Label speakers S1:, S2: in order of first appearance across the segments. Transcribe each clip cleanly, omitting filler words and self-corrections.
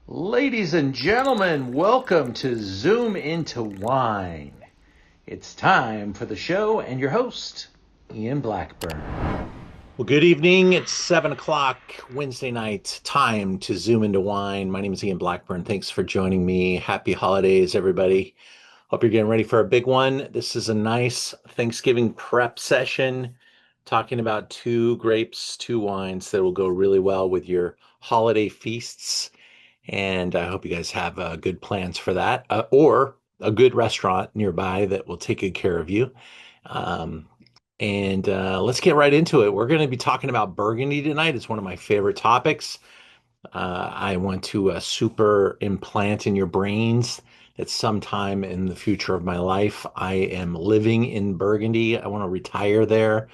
S1: Ladies and gentlemen, welcome to Zoom into Wine. It's time for the show and your host, Ian Blackburn. Well, good evening. It's 7 o'clock Wednesday night. Time to Zoom into Wine. My name is Ian Blackburn. Thanks for joining me. Happy holidays, everybody. Hope you're getting ready for a big one. This is a nice Thanksgiving prep session, talking about two grapes, two wines that will go really well with your holiday feasts. And I hope you guys have good plans for that, or a good restaurant nearby that will take good care of you. Um, and let's get right into it. We're going to be talking about Burgundy tonight. It's one of my favorite topics. I want to super implant in your brains that sometime in the future of my life, I am living in Burgundy. I want to retire there.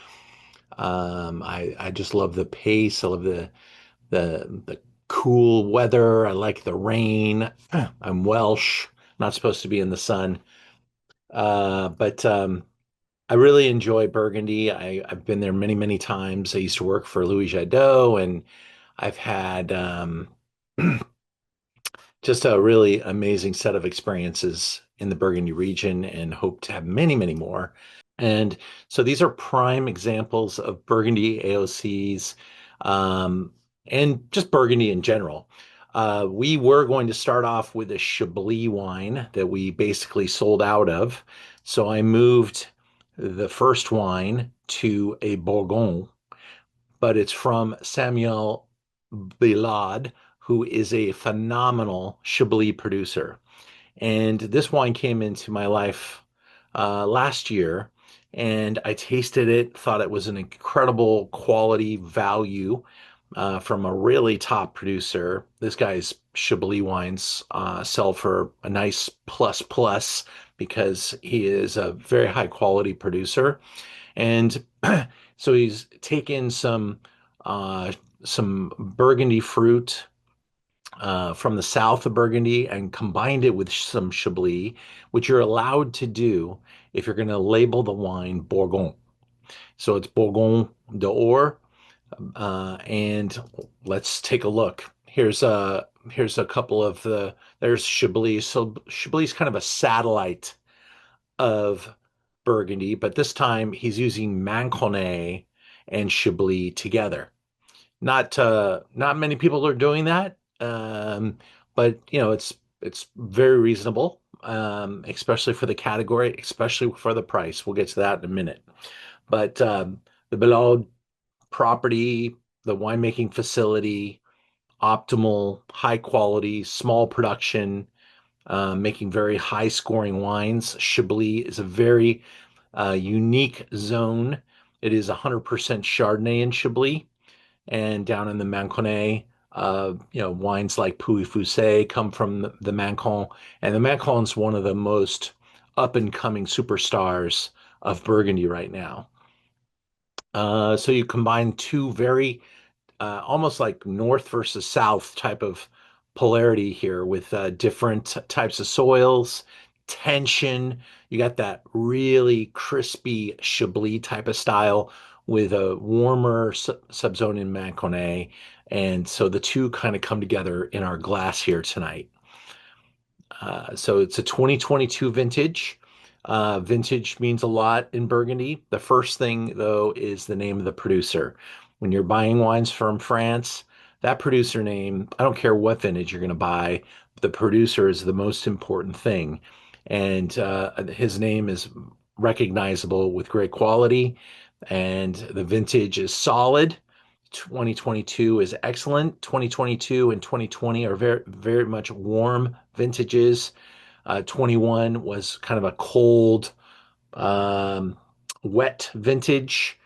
S1: I just love the pace. I love the cool weather. I like the rain. I'm Welsh, not supposed to be in the sun. But I really enjoy Burgundy. I've been there many, many times. I used to work for Louis Jadot, and I've had just a really amazing set of experiences in the Burgundy region and hope to have many, many more. And so these are prime examples of Burgundy AOCs, and just Burgundy in general. We were going to start off with a Chablis wine that we basically sold out of. So I moved the first wine to a Bourgogne, but it's from Samuel Billaud, who is a phenomenal Chablis producer. And this wine came into my life last year, and I tasted it, thought it was an incredible quality value from a really top producer. This guy's Chablis wines sell for a nice plus plus because he is a very high quality producer. And so he's taken some Burgundy fruit from the south of Burgundy and combined it with some Chablis, which you're allowed to do if you're going to label the wine Bourgogne. So it's Bourgogne d'Or, and let's take a look. Here's a couple of there's Chablis. So Chablis is kind of a satellite of Burgundy, but this time he's using Mâconnais and Chablis together. Not many people are doing that, but it's very reasonable, especially for the category, especially for the price. We'll get to that in a minute. But the Billaud property, the winemaking facility, optimal, high quality, small production, making very high scoring wines. Chablis is a very unique zone. It is 100% Chardonnay and Chablis. And down in the Mâconnais, wines like Pouilly-Fuissé come from the Mâcon. And the Mâcon's one of the most up and coming superstars of Burgundy right now. So you combine two very almost like north versus south type of polarity here with different types of soils, tension. You got that really crispy Chablis type of style with a warmer subzone in Mâconnais. And so the two kind of come together in our glass here tonight. So it's a 2022 vintage. Vintage means a lot in Burgundy. The first thing, though, is the name of the producer. When you're buying wines from France, that producer name, I don't care what vintage you're going to buy, the producer is the most important thing. And his name is recognizable with great quality, and the vintage is solid. 2022 is excellent. 2022 and 2020 are very, very much warm vintages. 21 was kind of a cold, um, wet vintage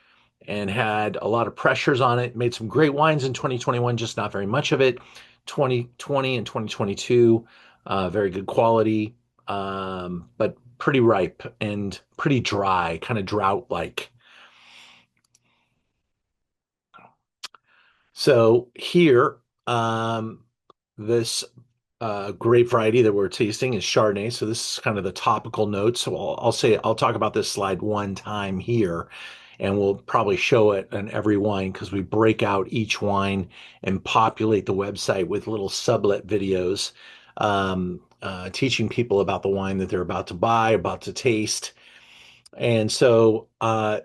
S1: and had a lot of pressures on it. Made some great wines in 2021, just not very much of it. 2020 and 2022, very good quality, but pretty ripe and pretty dry, kind of drought-like. So here, this grape variety that we're tasting is Chardonnay. So this is kind of the topical note. So I'll talk about this slide one time here. and we'll probably show it on every wine because we break out each wine and populate the website with little sublet videos, teaching people about the wine that they're about to buy, about to taste. And so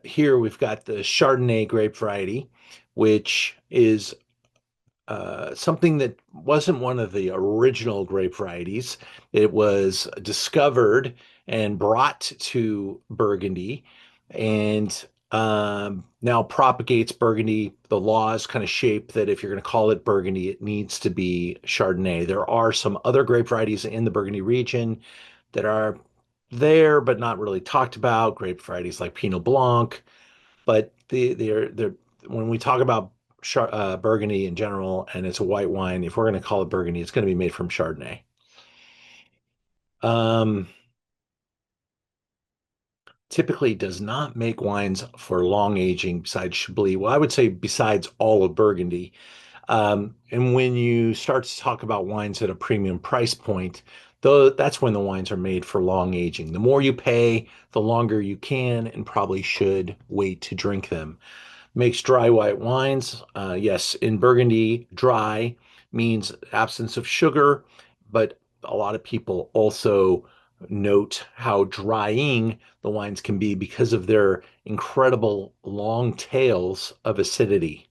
S1: here we've got the Chardonnay grape variety, which is something that wasn't one of the original grape varieties. It was discovered and brought to Burgundy and now propagates Burgundy. The laws kind of shape that if you're going to call it Burgundy, it needs to be Chardonnay. There are some other grape varieties in the Burgundy region that are there, but not really talked about. Grape varieties like Pinot Blanc, but they're when we talk about Burgundy in general, and it's a white wine. If we're going to call it Burgundy, it's going to be made from Chardonnay. Um, Typically does not make wines for long aging besides Chablis. Well, I would say besides all of Burgundy. And when you start to talk about wines at a premium price point, though, that's when the wines are made for long aging. The more you pay, the longer you can and probably should wait to drink them. Makes dry white wines. Yes, in Burgundy, dry means absence of sugar, but a lot of people also note how drying the wines can be because of their incredible long tails of acidity.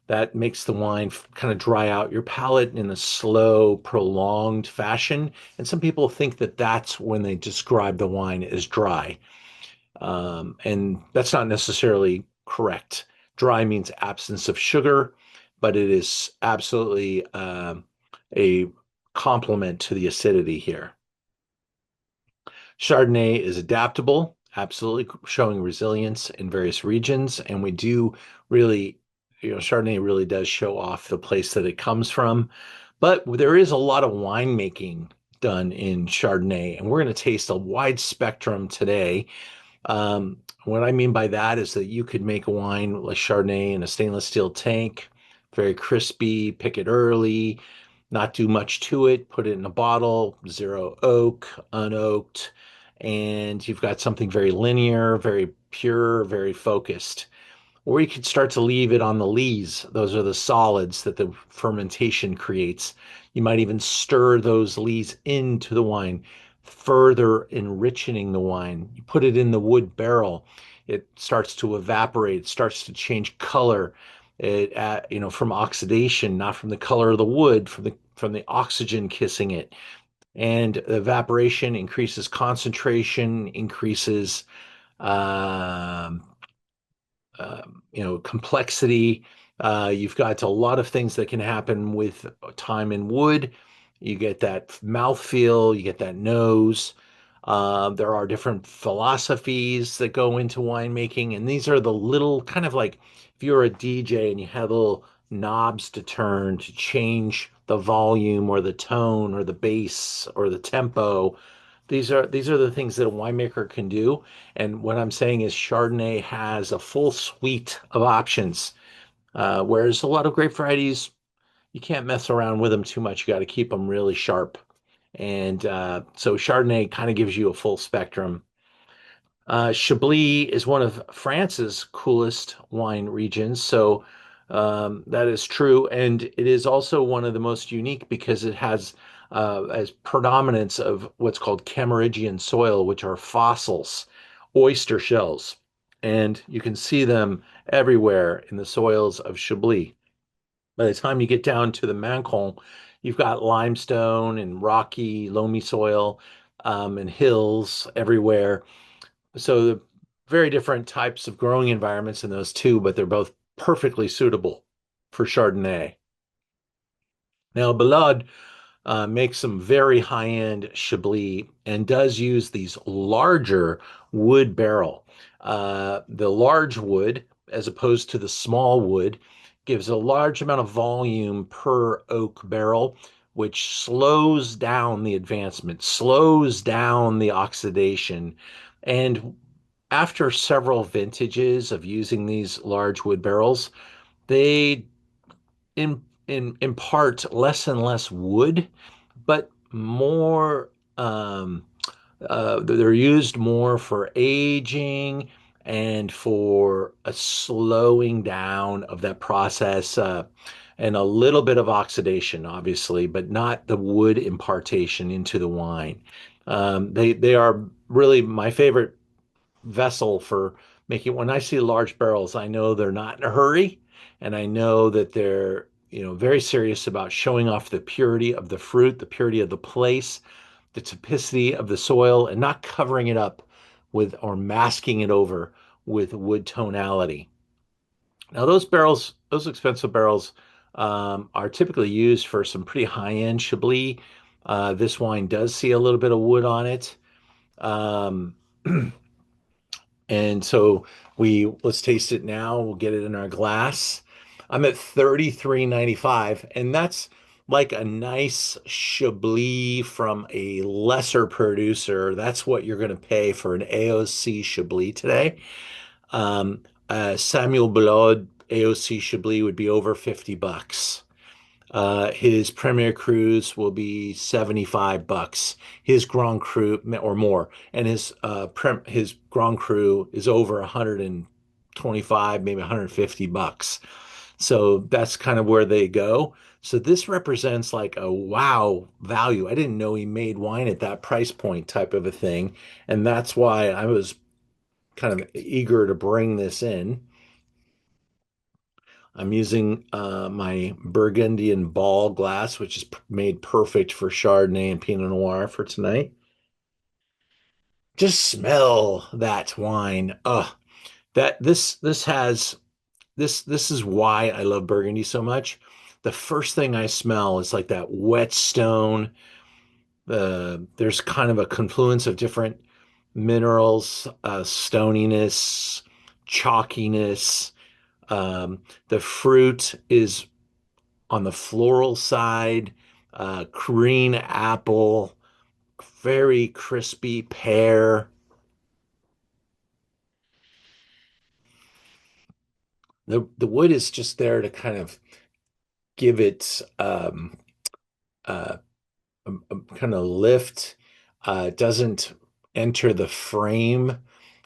S1: That makes the wine kind of dry out your palate in a slow, prolonged fashion. And some people think that that's when they describe the wine as dry. And that's not necessarily correct. Dry means absence of sugar, but it is absolutely a complement to the acidity here. Chardonnay is adaptable, absolutely showing resilience in various regions. And we do really, Chardonnay really does show off the place that it comes from. But there is a lot of winemaking done in Chardonnay, and we're going to taste a wide spectrum today. What I mean by that is that you could make a wine like Chardonnay in a stainless steel tank, very crispy, pick it early, not do much to it, put it in a bottle, zero oak, unoaked, and you've got something very linear, very pure, very focused. Or you could start to leave it on the lees. Those are the solids that the fermentation creates. You might even stir those lees into the wine, further enriching the wine. You put it in the wood barrel, it starts to evaporate, it starts to change color. From oxidation, not from the color of the wood, from the oxygen kissing it. And evaporation increases concentration, increases um, complexity. You've got a lot of things that can happen with time in wood. You get that mouthfeel, you get that nose. There are different philosophies that go into winemaking, and these are the little kind of like if you're a DJ and you have little knobs to turn to change the volume or the tone or the bass or the tempo. These are the things that a winemaker can do. And what I'm saying is Chardonnay has a full suite of options, whereas a lot of grape varieties, you can't mess around with them too much. You got to keep them really sharp. And so Chardonnay kind of gives you a full spectrum. Chablis is one of France's coolest wine regions, so that is true, and it is also one of the most unique because it has as predominance of what's called Cameridian soil, which are fossils, oyster shells, and you can see them everywhere in the soils of Chablis. By the time you get down to the Mancon, you've got limestone and rocky, loamy soil, and hills everywhere. So the very different types of growing environments in those two, but they're both perfectly suitable for Chardonnay. Now, Billaud makes some very high-end Chablis and does use these larger wood barrel. The large wood, as opposed to the small wood, gives a large amount of volume per oak barrel, which slows down the advancement, slows down the oxidation. And after several vintages of using these large wood barrels, they impart less and less wood, but more. They're used more for aging and for a slowing down of that process, and a little bit of oxidation, obviously, but not the wood impartation into the wine. They are really my favorite vessel for making. When I see large barrels, I know they're not in a hurry, and I know that they're, very serious about showing off the purity of the fruit, the purity of the place, the typicity of the soil, and not covering it up with or masking it over with wood tonality. Now, those barrels, those expensive barrels, are typically used for some pretty high-end Chablis. This wine does see a little bit of wood on it. Um, And so let's taste it now. We'll get it in our glass. I'm at 33.95, and that's like a nice Chablis from a lesser producer. That's what you're going to pay for an AOC Chablis today. Samuel Billaud AOC Chablis would be over $50. His Premier Cruise will be $75. His Grand Cru or more, and his Grand Cru is over 125, maybe $150. So that's kind of where they go. So this represents like a wow value. I didn't know he made wine at that price point type of a thing, and that's why I was kind of eager to bring this in. I'm using my Burgundian ball glass, which is made perfect for Chardonnay and Pinot Noir for tonight. Just smell that wine. That this has this is why I love Burgundy so much. The first thing I smell is like that wet stone. There's kind of a confluence of different minerals, stoniness, chalkiness. The fruit is on the floral side, green apple, very crispy pear. The wood is just there to kind of give it uh, kind of lift. Doesn't enter the frame,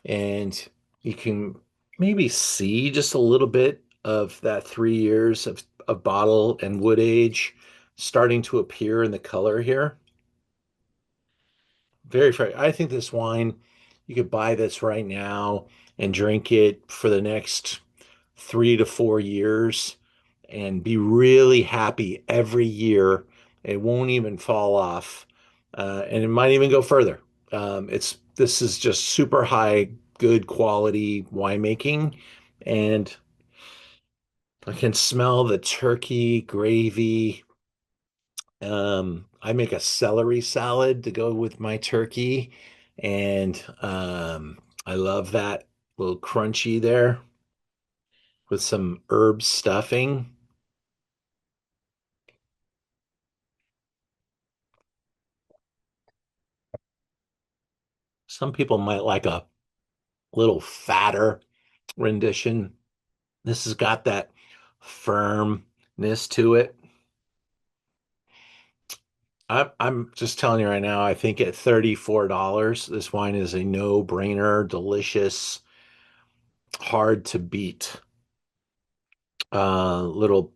S1: and you can maybe see just a little bit of that 3 years of bottle and wood age starting to appear in the color here. Very fresh. I think this wine, you could buy this right now and drink it for the next 3 to 4 years and be really happy every year. It won't even fall off, and it might even go further. This is just super high, good quality winemaking, and I can smell the turkey gravy. I make a celery salad to go with my turkey, and I love that little crunchy there with some herb stuffing. Some people might like a little fatter rendition. This has got that firmness to it. I'm just telling you right now, I think at $34, this wine is a no-brainer, delicious, hard to beat little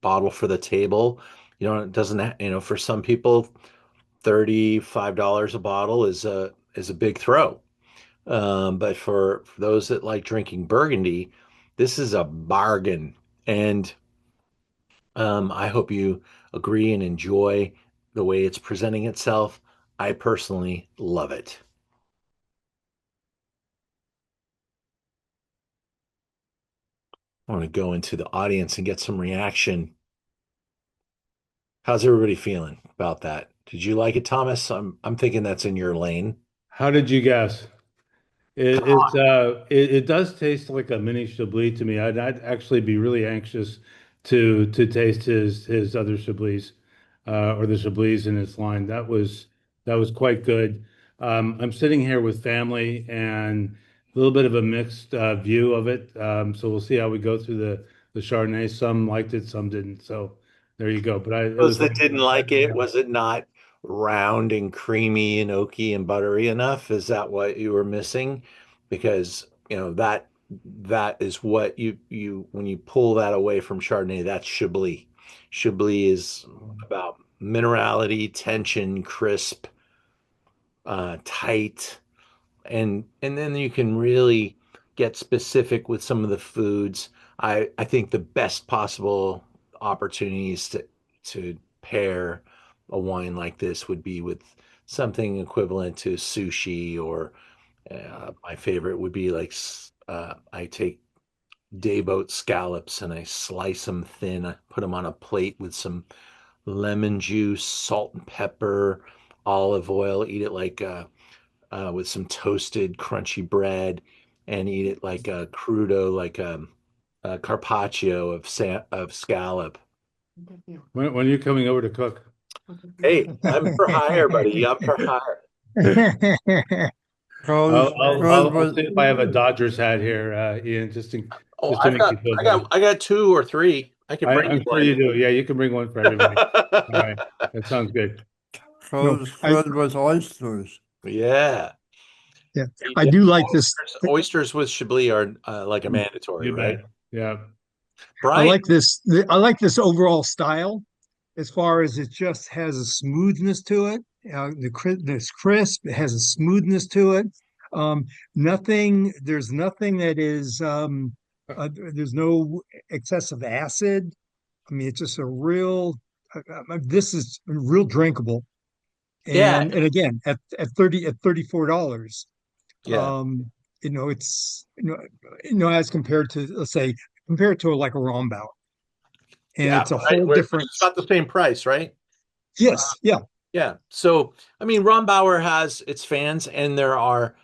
S1: bottle for the table. It doesn't, for some people, $35 a bottle is a big throw. But for those that like drinking Burgundy, this is a bargain. And I hope you agree and enjoy the way it's presenting itself. I personally love it. I want to go into the audience and get some reaction. How's everybody feeling about that? Did you like it, Thomas? I'm thinking that's in your lane.
S2: How did you guess? It does taste like a mini Chablis to me. I'd actually be really anxious to taste his other Chablis or the Chablis in his line. That was quite good. I'm sitting here with family and a little bit of a mixed view of it. So we'll see how we go through the Chardonnay. Some liked it, some didn't. So there you go. But it
S1: Those
S2: was
S1: that didn't like it, was it not round and creamy and oaky and buttery enough? Is that what you were missing? Because, that is what you when you pull that away from Chardonnay, that's Chablis. Chablis is about minerality, tension, crisp, tight, and then you can really get specific with some of the foods. I think the best possible opportunities to pair a wine like this would be with something equivalent to sushi, or my favorite would be like I take day boat scallops and I slice them thin. I put them on a plate with some lemon juice, salt and pepper, olive oil. Eat it like with some toasted, crunchy bread, and eat it like a crudo, like a carpaccio of scallop.
S2: When are you coming over to cook?
S1: Hey, I'm for hire, buddy. I'm for hire.
S2: I'll see if I have a Dodgers hat here, Ian,
S1: Oh,
S2: just to make you feel better.
S1: I got two or three. I can bring you
S2: I'm sure
S1: one.
S2: you do. Yeah, you can bring one for everybody. All right, that sounds good.
S3: No,
S4: Close
S3: I
S4: filled with oysters.
S1: Yeah.
S3: yeah, I do like this.
S1: Oysters with Chablis are like a mandatory,
S2: You
S1: right?
S2: bet. Yeah.
S3: I
S1: Brian,
S3: like this. I like this overall style, as far as it just has a smoothness to it. It's crisp. It has a smoothness to it. Um, nothing. There's nothing that is. There's no excessive acid. I mean, it's just a real. This is real drinkable.
S1: yeah,
S3: And again, at $34,
S1: yeah,
S3: um, it's as compared to, let's say, compared to like a Rombauer, and
S1: yeah,
S3: it's a
S1: right.
S3: whole
S1: Which
S3: different.
S1: is about the same price, right?
S3: Yes, yeah,
S1: Yeah. So, I mean, Ron Bauer has its fans, and there are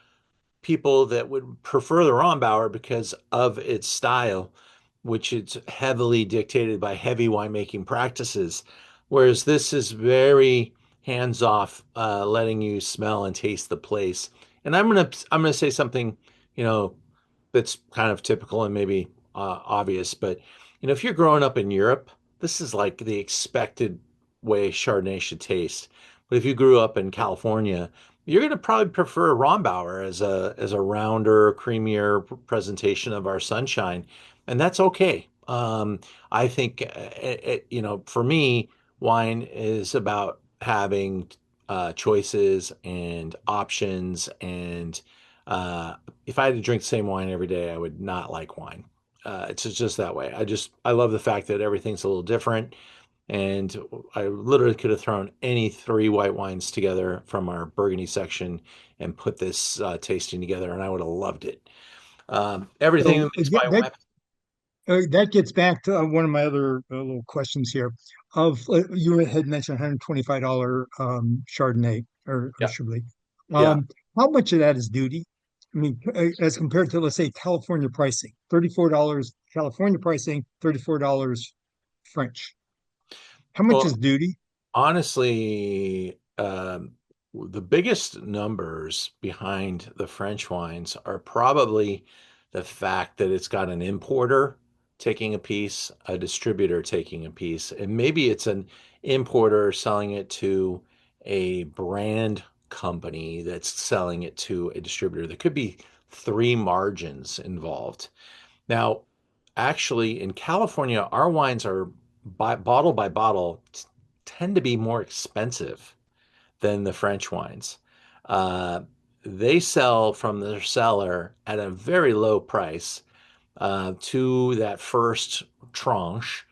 S1: people that would prefer the Rombauer because of its style, which is heavily dictated by heavy winemaking practices. Whereas this is very hands-off, letting you smell and taste the place. And I'm gonna say something, you know, that's kind of typical and maybe obvious, but if you're growing up in Europe, this is like the expected way Chardonnay should taste. But if you grew up in California, you're going to probably prefer Rombauer as a rounder, creamier presentation of our sunshine, and that's okay. I think for me, wine is about having choices and options, and if I had to drink the same wine every day, I would not like wine. It's just that way. I love the fact that everything's a little different. And I literally could have thrown any three white wines together from our Burgundy section and put this tasting together, and I would have loved it. Everything
S3: so
S1: that makes my wife.
S3: that gets back to one of my other little questions here. Of You had mentioned $125 Chardonnay or
S1: Yeah,
S3: Chablis.
S1: yeah.
S3: How much of that is duty? I mean, as compared to, let's say, California pricing, $34 California pricing, $34 French. How much is
S1: Well,
S3: duty?
S1: honestly, the biggest numbers behind the French wines are probably the fact that it's got an importer taking a piece, a distributor taking a piece, and maybe it's an importer selling it to a brand company that's selling it to a distributor. There could be three margins involved. Now, actually, in California, our wines are bottle by bottle tend to be more expensive than the French wines. Uh, they sell from their cellar at a very low price to that first tranche.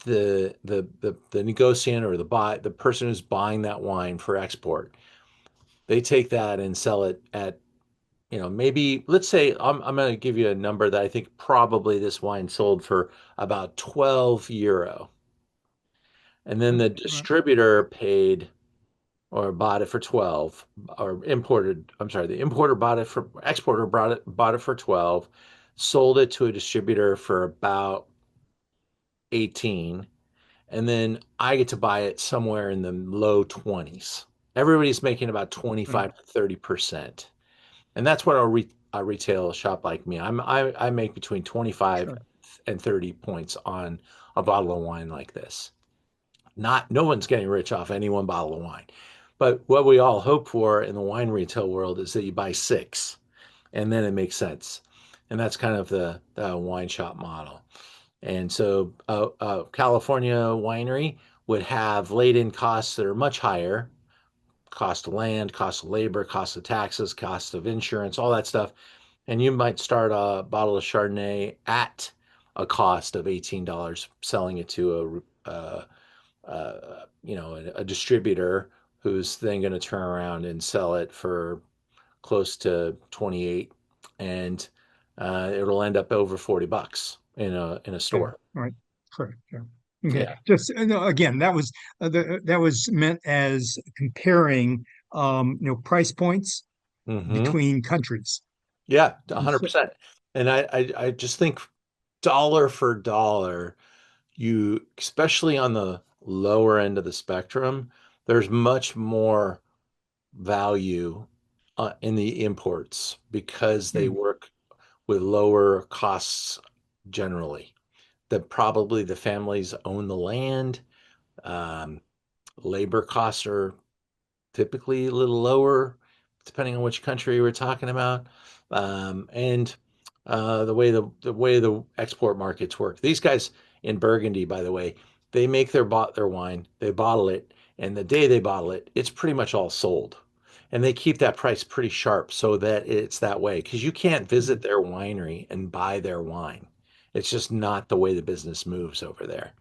S1: The negotiant or the person who's buying that wine for export, they take that and sell it at maybe, let's say, I'm going to give you a number that I think probably this wine sold for about 12 euro. And then the distributor paid or bought it for 12, or imported, I'm sorry, the importer bought it for, exporter bought it for 12, sold it to a distributor for about 18, and then I get to buy it somewhere in the low 20s. Everybody's making about
S2: Right.
S1: 25 to 30%. And that's what a retail shop like me. I make between 25
S3: Sure.
S1: and 30 points on a bottle of wine like this. Not No one's getting rich off any one bottle of wine. But what we all hope for in the wine retail world is that you buy six, and then it makes sense. and that's kind of the wine shop model. And so, California winery would have laid-in costs that are much higher: cost of land, cost of labor, cost of taxes, cost of insurance, all that stuff. And you might start a bottle of Chardonnay at a cost of $18, selling it to a distributor who's then going to turn around and sell it for close to 28, and it'll end up over $40 in a
S3: Yeah,
S1: store.
S3: right. Correct. Yeah. Okay.
S1: Yeah.
S3: Just no, again, that was meant as comparing price points
S1: Hmm.
S3: between countries.
S1: Yeah,
S3: And so,
S1: 100%. And I just think dollar for dollar, you, especially on the lower end of the spectrum, there's much more value in the imports because they
S3: mm,
S1: work with lower costs generally. That probably the families own the land. Um, Labor costs are typically a little lower, depending on which country we're talking about, and the way the export markets work. These guys in Burgundy, by the way, they make their wine, they bottle it, and the day they bottle it, it's pretty much all sold. And they keep that price pretty sharp so that it's that way because you can't visit
S3: mm,
S1: their winery and buy their wine. It's just not the way the business moves over there.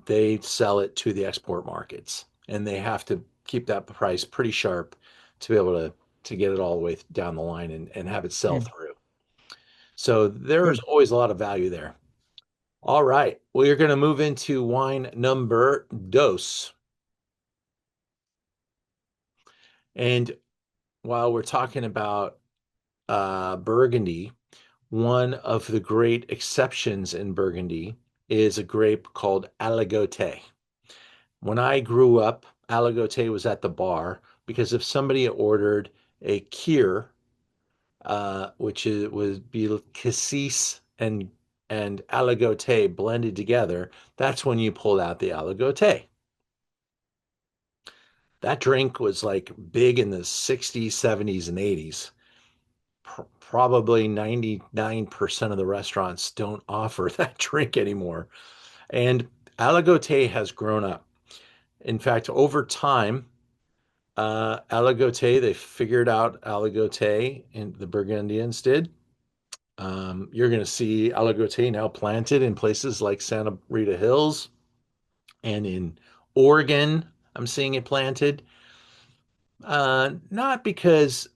S1: They sell it to the export markets, and they have to keep that price pretty sharp to be able to get it all the way down the line and have it sell
S3: mm,
S1: through. So there's
S3: good.
S1: always a lot of value there. All right, we're going to move into wine number dos. And while we're talking about Burgundy, one of the great exceptions in Burgundy is a grape called Aligoté. When I grew up, Aligoté was at the bar because if somebody ordered a kir, which would be cassis and Aligoté blended together, that's when you pulled out the Aligoté. That drink was like big in the 60s, 70s, and 80s. Probably 99% of the restaurants don't offer that drink anymore. And Aligoté has grown up. In fact, over time, Aligoté, they figured out Aligoté, and the Burgundians did. You're going to see Aligoté now planted in places like Santa Rita Hills and in Oregon. I'm seeing it planted. Not because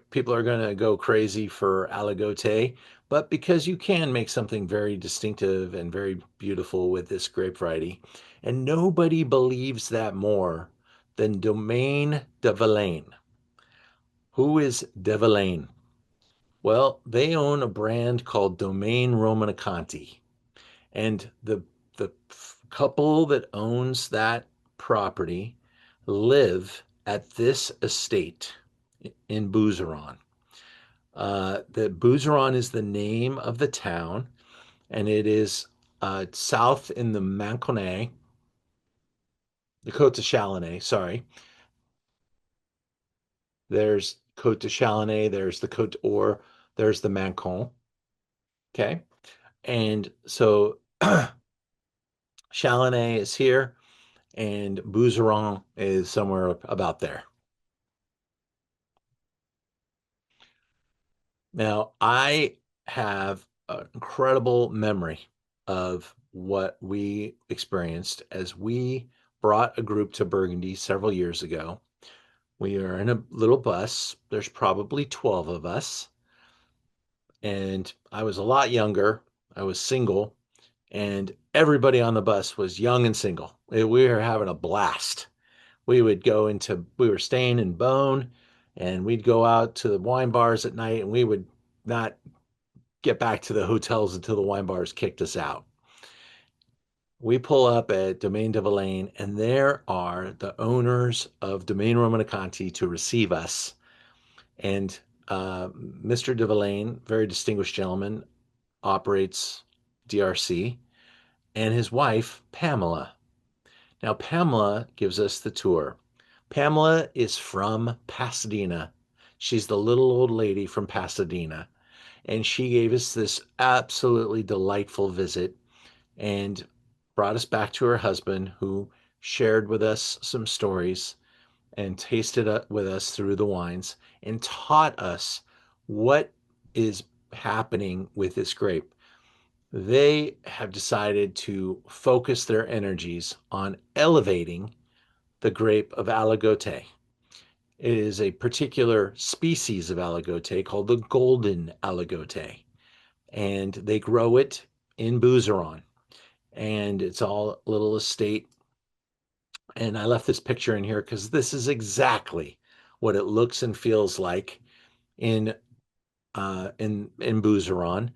S1: people are going to go crazy for Aligoté, but because you can make something very distinctive and very beautiful with this grape variety. And nobody believes that more than Domaine de Villaine. Who is de Villaine? Well, they own a brand called Domaine Romanicanti, and the couple that owns that property live at this estate in Bouzeron. The Bouzeron is the name of the town, and it is south in the Mâconnais, the Côte de Chalonnais. Sorry, there's Côte de Chalonnais, there's the Côte d'Or, there's the Mâcon. Okay, and so Chalonnais is here, and Bouzeron is somewhere about there. Now, I have an incredible memory of what we experienced as we brought a group to Burgundy several years ago. We are in a little bus. There's probably 12 of us, and I was a lot younger. I was single, and everybody on the bus was young and single. We were having a blast. We were staying in Beaune, and we'd go out to the wine bars at night, and we would not get back to the hotels until the wine bars kicked us out. We pull up at Domaine de Villaine, and there are the owners of Domaine Romanicanti to receive us. And Mr. de Villaine, very distinguished gentleman, operates DRC, and his wife, Pamela. Now, Pamela gives us the tour. Pamela is from Pasadena. She's the little old lady from Pasadena. And she gave us this absolutely delightful visit and brought us back to her husband, who shared with us some stories and tasted with us through the wines and taught us what is happening with this grape. They have decided to focus their energies on elevating the grape of Aligoté. It is a particular species of Aligoté called the golden Aligoté, and they grow it in Bouzeron, and it's all a little estate. And I left this picture in here because this is exactly what it looks and feels like in in Bouzeron.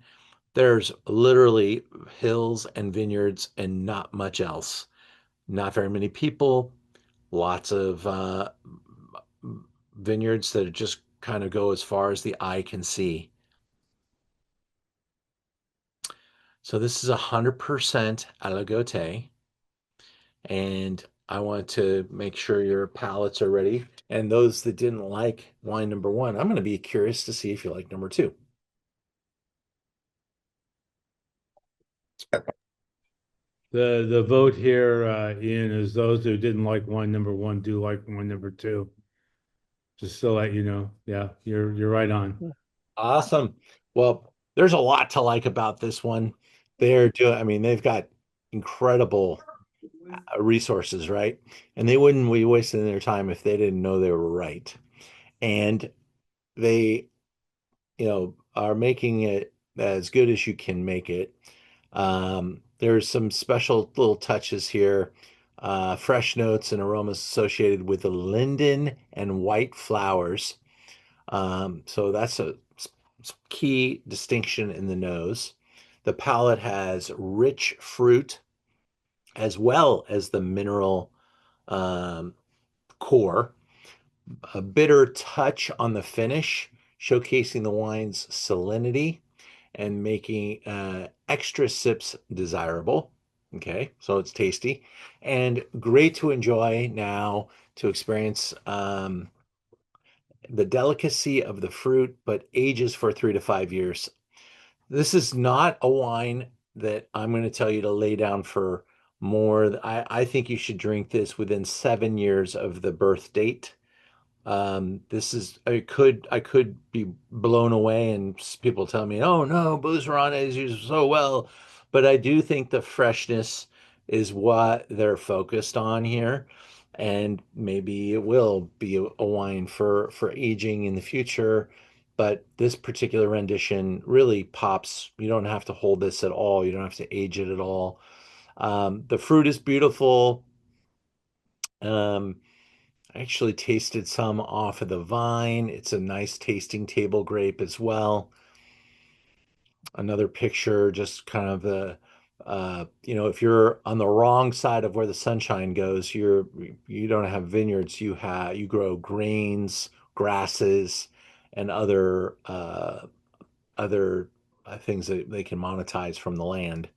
S1: There's literally hills and vineyards and not much else. Not very many people, lots of vineyards that just kind of go as far as the eye can see. So this is 100% Aligoté, and I want to make sure your palates are ready. And those that didn't like wine number one, I'm going to be curious to see if you like number two.
S2: The vote here, Ian, is those who didn't like wine number one do like wine number two. Just to let you know. Yeah, you're right on.
S1: Awesome. Well, there's a lot to like about this one. They're doing, I mean, they've got incredible resources, right? And they wouldn't be wasting their time if they didn't know they were right. And they, are making it as good as you can make it. There's some special little touches here, fresh notes and aromas associated with the linden and white flowers. So that's a key distinction in the nose. The palate has rich fruit as well as the mineral um, core, a bitter touch on the finish, showcasing the wine's salinity and making extra sips desirable. Okay, so it's tasty and great to enjoy now to experience the delicacy of the fruit, but ages for 3 to 5 years. This is not a wine that I'm going to tell you to lay down for more. I think you should drink this within 7 years of the birth date. This is I could be blown away, and people tell me, "Oh no, Bouzeron is used so well," but I do think the freshness is what they're focused on here, and maybe it will be a wine for aging in the future. But this particular rendition really pops. You don't have to hold this at all. You don't have to age it at all. The fruit is beautiful. Um, I actually tasted some off of the vine. It's a nice tasting table grape as well. Another picture, just kind of if you're on the wrong side of where the sunshine goes, you don't have vineyards. You grow grains, grasses, and other things that they can monetize from the land.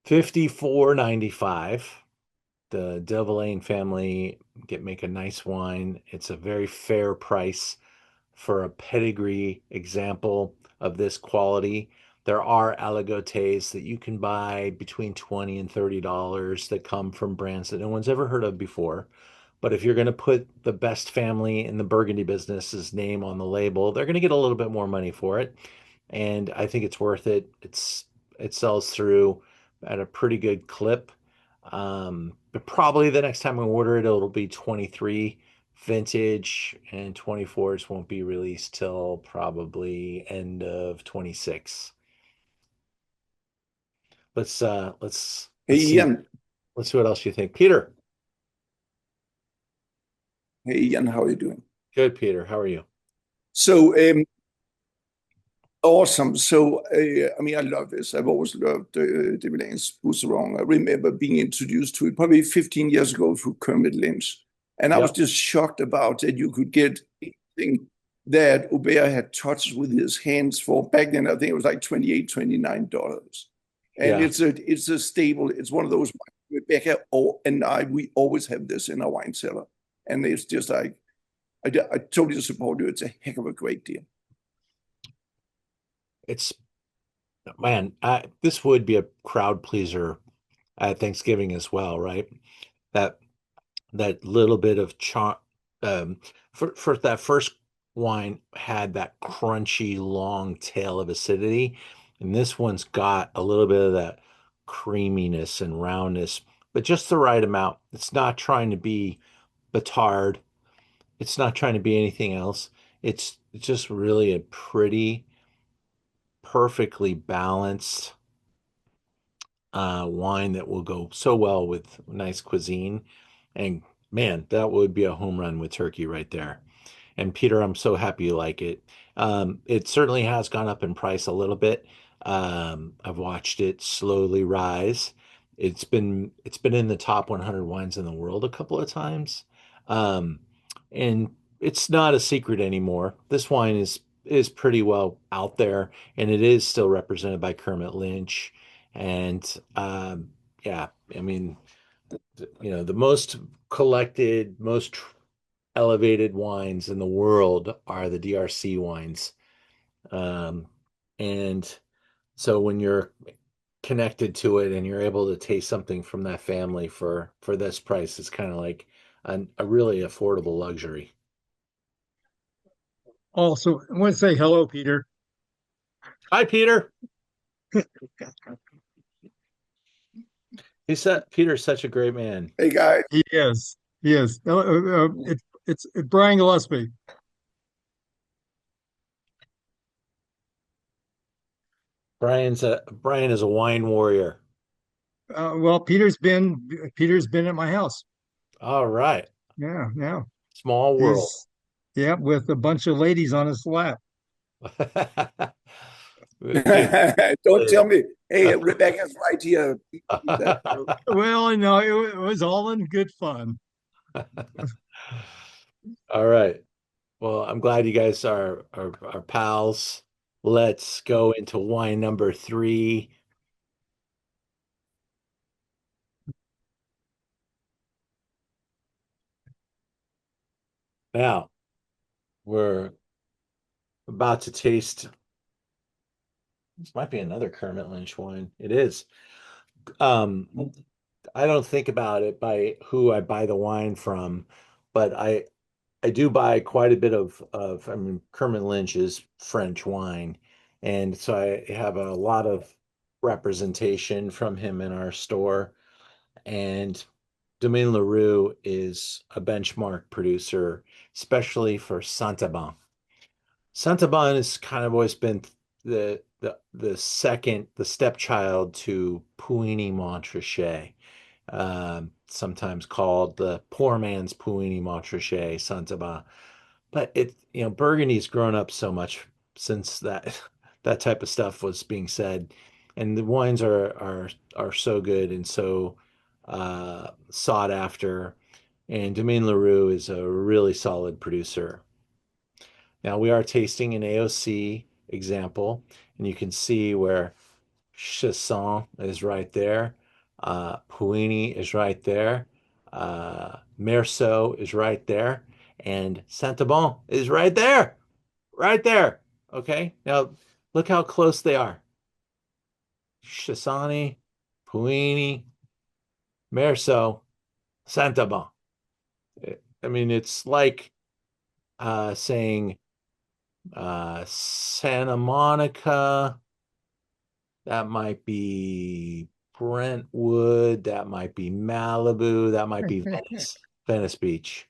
S1: 54.95. The Villaine family make a nice wine. It's a very fair price for a pedigree example of this quality. There are aligotés that you can buy between $20 and $30 that come from brands that no one's ever heard of before. But if you're going to put the best family in the Burgundy business's name on the label, they're going to get a little bit more money for it. And I think it's worth it. It sells through at a pretty good clip. But probably the next time we order it, it'll be 23 vintage, and 24s won't be released till probably end of 26.
S4: Hey
S1: Let's see.
S4: Ian,
S1: Let's see what else you think. Peter.
S4: hey Ian, how are you doing?
S1: Good, Peter. How are you?
S4: So awesome. So I mean, I love this. I've always loved the Vilaine's Bouzeron. I remember being introduced to it probably 15 years ago through Kermit Lynch, and I was
S1: Yep.
S4: just shocked about that you could get anything that Aubert had touched with his hands for back then. I think it was like $28, $29. And
S1: Yeah.
S4: it's a staple. It's one of those. Rebecca and I, we always have this in our wine cellar, and it's just like I totally support you. It's a heck of a great deal.
S1: it's man, this would be a crowd pleaser at Thanksgiving as well, right? That that little bit of char for that first wine had that crunchy long tail of acidity, and this one's got a little bit of that creaminess and roundness, but just the right amount. It's not trying to be batard. It's not trying to be anything else. It's just really a pretty, perfectly balanced wine that will go so well with nice cuisine. And man, that would be a home run with turkey right there. And Peter, I'm so happy you like it. It certainly has gone up in price a little bit. I've watched it slowly rise. It's been in the top 100 wines in the world a couple of times. Um, and it's not a secret anymore. This wine is pretty well out there, and it is still represented by Kermit Lynch. And yeah, I mean, the most collected, most elevated wines in the world are the DRC wines. Um, and so when you're connected to it and you're able to taste something from that family for this price, it's kind of like a really affordable luxury.
S3: Also, I want to say hello, Peter.
S1: Hi, Peter. Peter's such a great man.
S4: Hey guys,
S3: He is. He is. It's Brian Gillespie.
S1: Brian is a wine warrior.
S3: Well, Peter's been at my house.
S1: All right.
S3: Yeah, yeah.
S1: Small world.
S3: He's yeah, with a bunch of ladies on his lap.
S1: Dude.
S4: don't tell me. Hey, Rebecca's right here.
S3: Well, no, it was all in good fun.
S1: All right. Well, I'm glad you guys are pals. Let's go into wine number three. Now, we're about to taste. This might be another Kermit Lynch wine. It is. Um, I don't think about it by who I buy the wine from, but I do buy quite a bit I mean, Kermit Lynch is French wine, and so I have a lot of representation from him in our store. And Domaine Larue is a benchmark producer, especially for Saint-Aubin. Saint-Aubin has kind of always been the stepchild to Puigny Montrachet, sometimes called the poor man's Puigny Montrachet, Saint-Aubin. But Burgundy's grown up so much since that type of stuff was being said, and the wines are so good and so sought after. And Domaine Larue is a really solid producer. Now we are tasting an AOC example, and you can see where Chasson is right there, Puigny is right there, Meursault is right there, and Saint-Aubin is right there. Okay, now look how close they are. Chasson, Puigny, Meursault, Saint-Aubin. I mean, it's like saying Santa Monica. That might be Brentwood. That might be Malibu. That might be Venice Beach.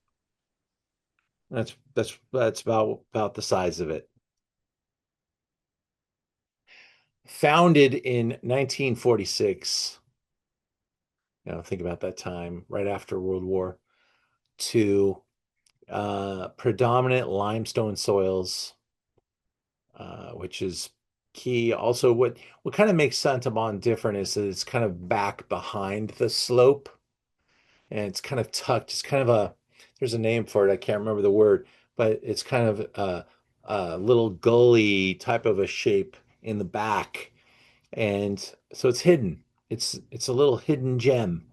S1: That's about the size of it. Founded in 1946. Think about that time, right after World War II. Predominant limestone soils, which is key. Also, what kind of makes Saint-Aubin different is that it's kind of back behind the slope, and it's kind of tucked. It's kind of there's a name for it. I can't remember the word, but it's kind of a little gully type of a shape in the back, and so it's hidden. It's a little hidden gem.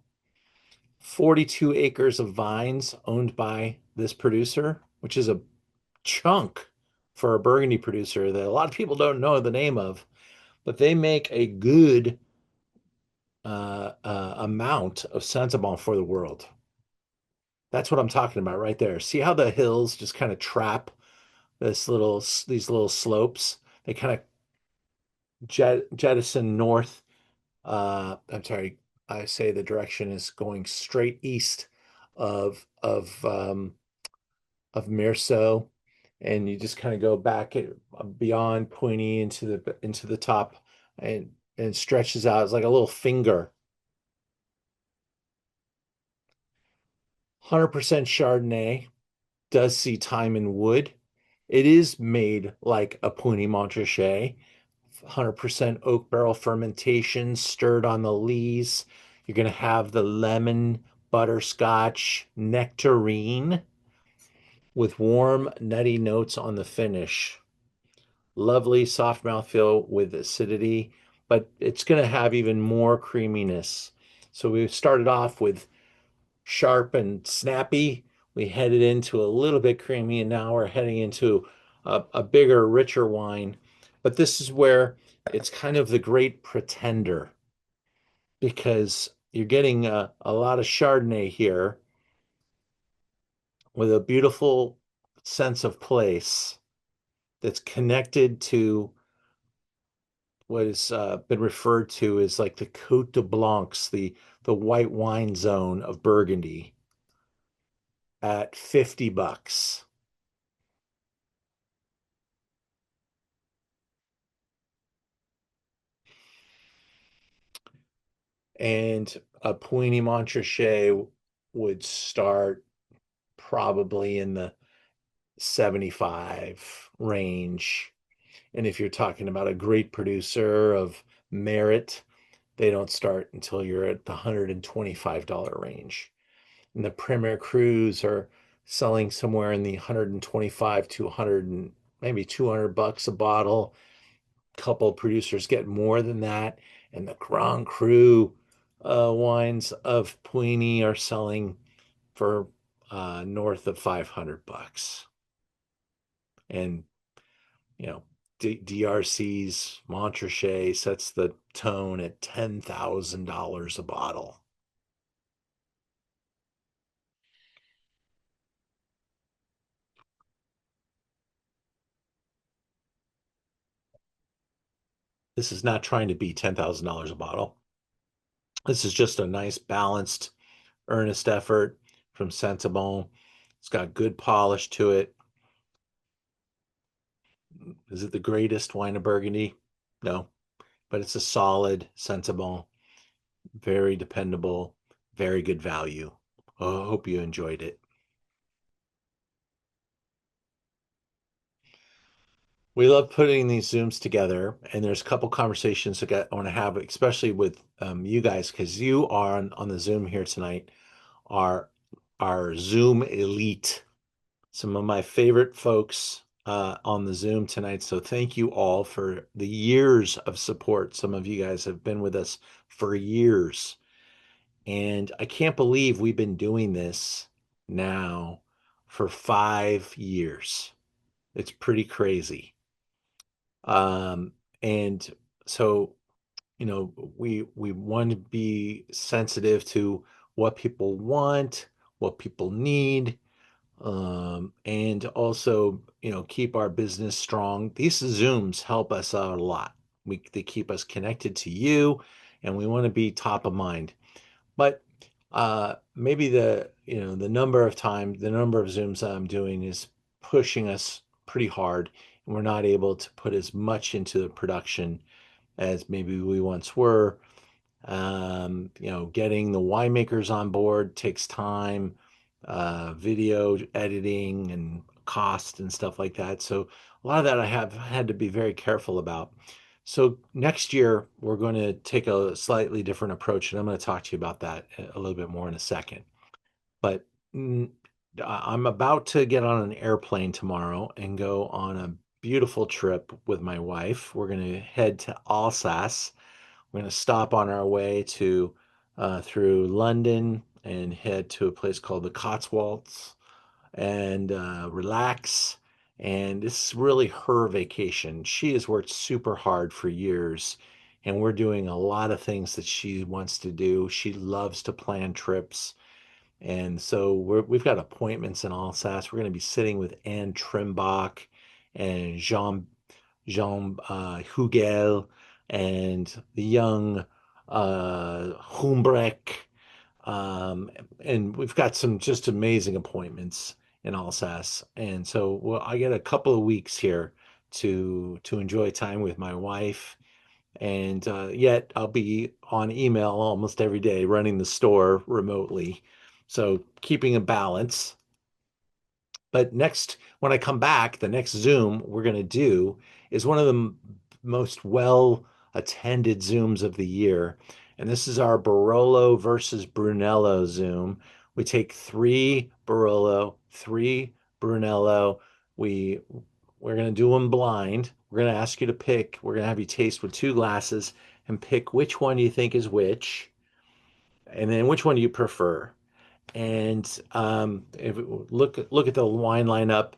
S1: 42 acres of vines owned by this producer, which is a chunk for a Burgundy producer that a lot of people don't know the name of, but they make a good amount of Saint-Aubin for the world. That's what I'm talking about right there. See how the hills just kind of trap these little slopes? They kind of jettison north. I'm sorry, I say the direction is going straight east of Meursault, and you just kind of go back beyond Poigny into the top, and stretches out. It's like a little finger. 100% Chardonnay, does see time in wood. It is made like a Puny Montrachet, 100% oak barrel fermentation, stirred on the lees. You're going to have the lemon butterscotch nectarine with warm, nutty notes on the finish. Lovely soft mouthfeel with acidity, but it's going to have even more creaminess. So we started off with sharp and snappy. We headed into a little bit creamy, and now we're heading into a bigger, richer wine. But this is where it's kind of the great pretender, because you're getting a lot of Chardonnay here with a beautiful sense of place that's connected to what has been referred to as like the Côte de Blancs, the white wine zone of Burgundy at $50. And a Puigny Montrachet would start probably in the 75 range. And if you're talking about a great producer of merit, they don't start until you're at the $125 range. And the Premier Crus are selling somewhere in the 125 to 100 and maybe $200 a bottle. Couple producers get more than that, and the Grand Cru wines of Puigny are selling for north of $500. And you know, DRC's Montrachet sets the tone at $10,000 a bottle. This is not trying to be $10,000 a bottle. This is just a nice, balanced, earnest effort from Saint-Aubin. It's got good polish to it. Is it the greatest wine of Burgundy? No, but it's a solid, sensible, very dependable, very good value. Oh, I hope you enjoyed it. We love putting these Zooms together, and there's a couple conversations I want to have, especially with you guys, because you are on the Zoom here tonight, are our Zoom elite, some of my favorite folks on the Zoom tonight. So thank you all for the years of support. Some of you guys have been with us for years. And I can't believe we've been doing this now for 5 years. It's pretty crazy. And so, we want to be sensitive to what people want, what people need, and also, keep our business strong. These Zooms help us out a lot. They keep us connected to you, and we want to be top of mind. But maybe the number of Zooms that I'm doing is pushing us pretty hard, and we're not able to put as much into the production as maybe we once were. Getting the winemakers on board takes time, video editing and cost and stuff like that. So a lot of that I have had to be very careful about. So next year we're going to take a slightly different approach, and I'm going to talk to you about that a little bit more in a second. But I'm about to get on an airplane tomorrow and go on a beautiful trip with my wife. We're going to head to Alsace. We're going to stop on our way through London and head to a place called the Cotswolds and relax And this is really her vacation. She has worked super hard for years, and we're doing a lot of things that she wants to do. She loves to plan trips. And so we've got appointments in Alsace. We're going to be sitting with Anne Trimbach and Jean Hugel and the young Humbrecht. And we've got some just amazing appointments in Alsace. And so I get a couple of weeks here to enjoy time with my wife. And yet I'll be on email almost every day running the store remotely. So keeping a balance. But next, when I come back, the next Zoom we're going to do is one of the most well attended Zooms of the year. And this is our Barolo versus Brunello Zoom. We take 3 Barolo, 3 Brunello. We we're going to do them blind. We're going to ask you to pick. We're going to have you taste with 2 glasses and pick which one you think is which, and then which one do you prefer. And if look at the wine lineup,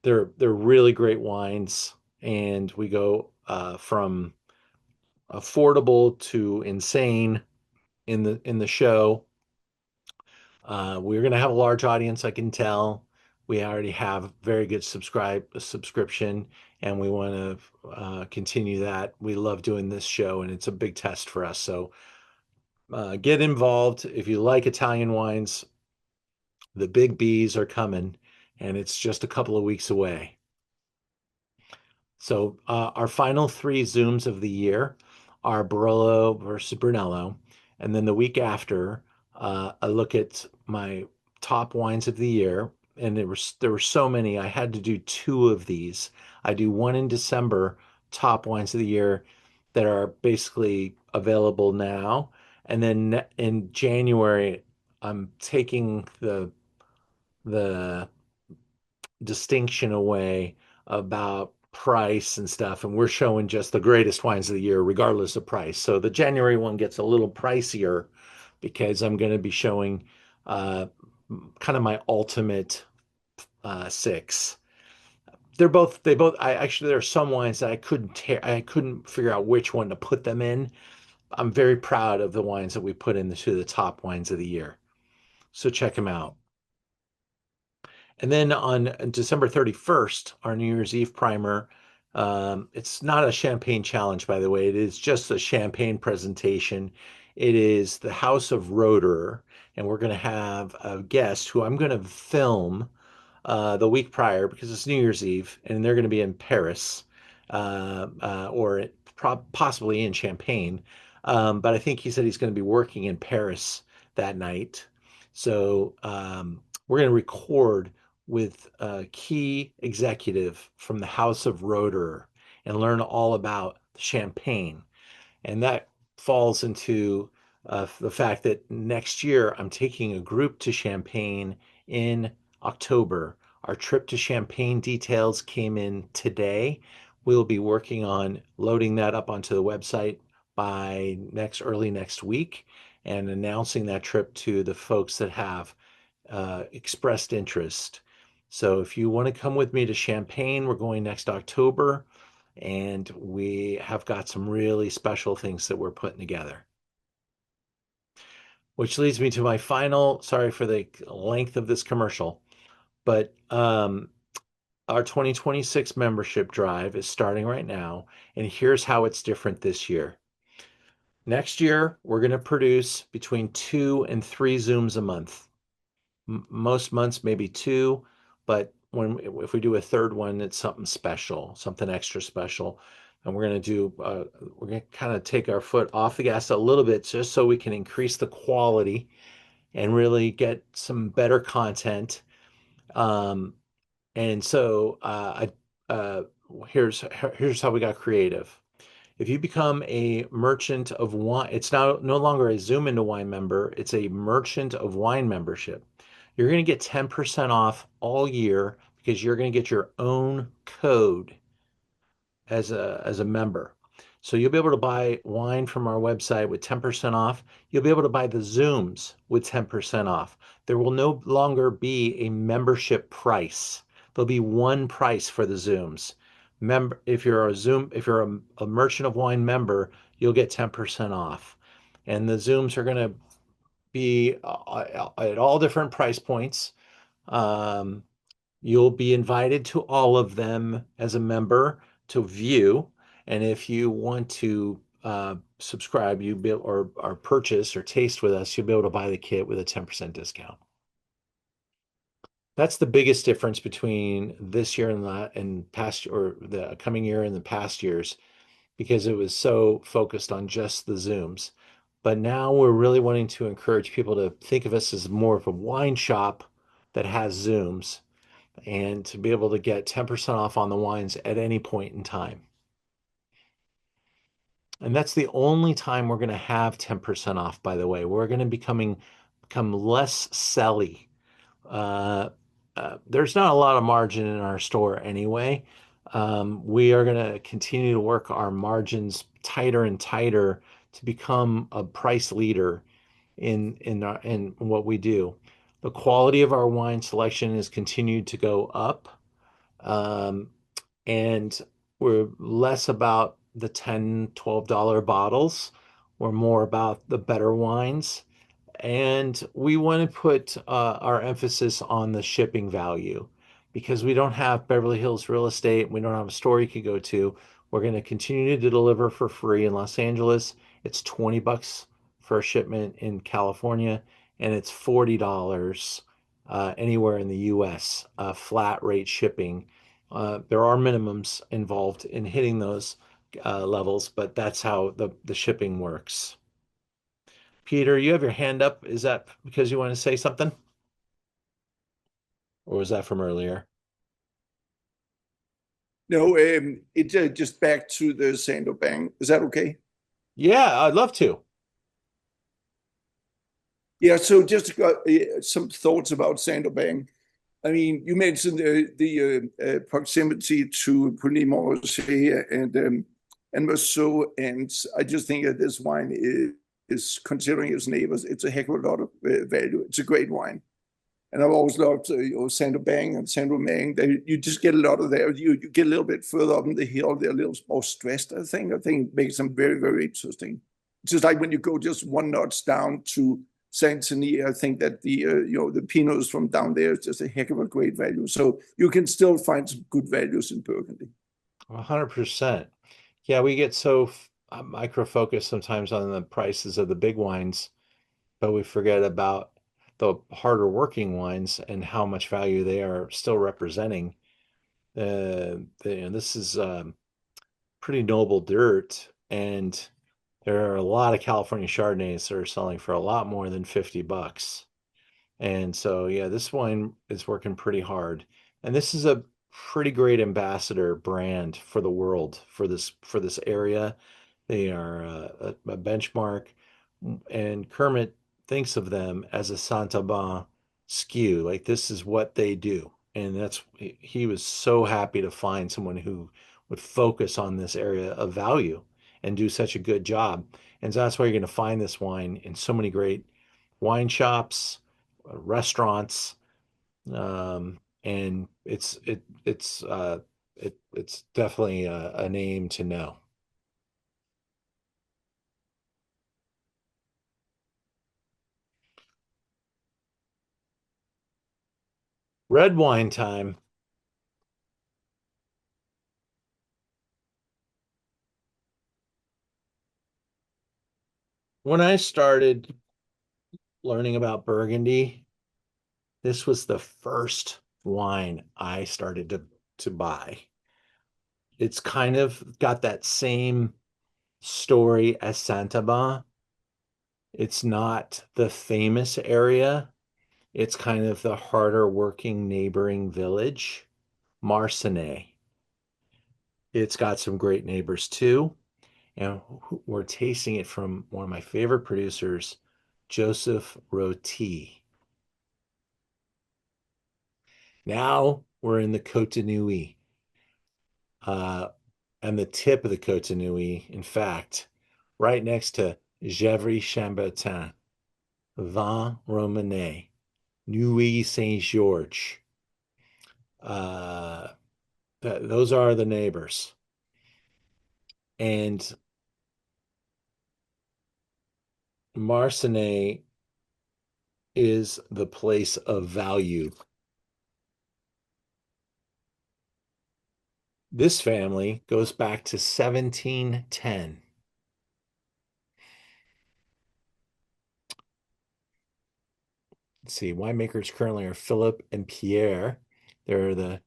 S1: they're really great wines, and we go from affordable to insane in the show. We're going to have a large audience, I can tell. We already have very good subscription, and we want to continue that. We love doing this show, and it's a big test for us. So get involved if you like Italian wines. The big B's are coming, and it's just a couple of weeks away. So our final 3 Zooms of the year are Barolo versus Brunello. And then the week after, I look at my top wines of the year. And there were so many. I had to do 2 of these. I do one in December, top wines of the year that are basically available now. And then in January, I'm taking the distinction away about price and stuff, and we're showing just the greatest wines of the year regardless of price. So the January one gets a little pricier because I'm going to be showing uh, kind of my ultimate 6. They both there are some wines that I couldn't figure out which one to put them in. I'm very proud of the wines that we put into the top wines of the year, so check them out. And then on December 31st, our New Year's Eve primer, it's not a champagne challenge, by the way. It is just a champagne presentation. It is the House of Roederer, and we're going to have a guest who I'm going to film the week prior because it's New Year's Eve, and they're going to be in Paris or possibly in Champagne. But I think he said he's going to be working in Paris that night. So we're going to record with a key executive from the House of Roederer and learn all about champagne. And that falls into the fact that next year I'm taking a group to Champagne in October. Our trip to Champagne details came in today. We'll be working on loading that up onto the website by early next week and announcing that trip to the folks that have expressed interest. So if you want to come with me to Champagne, we're going next October, and we have got some really special things that we're putting together. Which leads me to my final, sorry for the length of this commercial, but our 2026 membership drive is starting right now, and here's how it's different this year. Next year, we're going to produce between 2 and 3 Zooms a month. Most months, maybe 2, but if we do a third one, it's something special, something extra special. And we're going to kind of take our foot off the gas a little bit just so we can increase the quality and really get some better content. And so here's how we got creative. If you become a merchant of wine, it's now no longer a Zoom into Wine member, it's a merchant of wine membership. You're going to get 10% off all year because you're going to get your own code as a member. So you'll be able to buy wine from our website with 10% off. You'll be able to buy the Zooms with 10% off. There will no longer be a membership price. there'll be one price for the Zooms. Member, if you're a Merchant of Wine member, you'll get 10% off. And the Zooms are going to be at all different price points. Um, you'll be invited to all of them as a member to view. And if you want to subscribe, or purchase or taste with us, you'll be able to buy the kit with a 10% discount. That's the biggest difference between this year and past, or the coming year and the past years, because it was so focused on just the Zooms. But now we're really wanting to encourage people to think of us as more of a wine shop that has Zooms, and to be able to get 10% off on the wines at any point in time. And that's the only time we're going to have 10% off, by the way. We're going to become less selly. There's not a lot of margin in our store anyway. We are going to continue to work our margins tighter and tighter to become a price leader in what we do. The quality of our wine selection has continued to go up, and we're less about the $10, $12 bottles. We're more about the better wines. And we want to put our emphasis on the shipping value, because we don't have Beverly Hills real estate. We don't have a store you could go to. We're going to continue to deliver for free in Los Angeles. It's $20 for a shipment in California, and it's $40 anywhere in the US, flat rate shipping. There are minimums involved in hitting those levels, but that's how the shipping works. Peter, you have your hand up. Is that because you want to say something? Or was that from earlier?
S4: No, it's just back to the Saint-Aubin. Is that okay?
S1: Yeah, I'd love to.
S4: Yeah, so just some thoughts about Saint-Aubin. I mean, you mentioned the proximity to Moreau and Mousseau, and I just think that this wine is considering its neighbors, it's a heck of a lot of value. It's a great wine. And I've always loved Saint-Aubin and Saint-Romain. You just get a lot of there. You get a little bit further up in the hill, they're a little more stressed, I think. I think it makes them very, very interesting. It's just like when you go just one notch down to Saint-Etienne, I think that the Pinots from down there is just a heck of a great value. So you can still find some good values in Burgundy.
S1: 100%. Yeah, we get so micro-focused sometimes on the prices of the big wines, but we forget about the harder working wines and how much value they are still representing. This is pretty noble dirt, and there are a lot of California Chardonnays that are selling for a lot more than $50. And so, yeah, this wine is working pretty hard. And this is a pretty great ambassador brand for the world, for this area. They are a benchmark, and Kermit thinks of them as a Saint-Aubin skew. Like, this is what they do. And he was so happy to find someone who would focus on this area of value and do such a good job. And so that's why you're going to find this wine in so many great wine shops, restaurants, and it's definitely a name to know. Red wine time. When I started learning about Burgundy, this was the first wine I started to buy. It's kind of got that same story as Saint-Aubin. It's not the famous area. It's kind of the harder working neighboring village, Marsannay. It's got some great neighbors too. And we're tasting it from one of my favorite producers, Joseph Roty. Now we're in the Côte de Nuit, and the tip of the Côte de Nuit, in fact, right next to Givry Chambertin, Vin Romanée, Nuit Saint-Georges. Uh, those are the neighbors. And Marsannay is the place of value. This family goes back to 1710. Let's see, winemakers currently are Philip and Pierre. They're the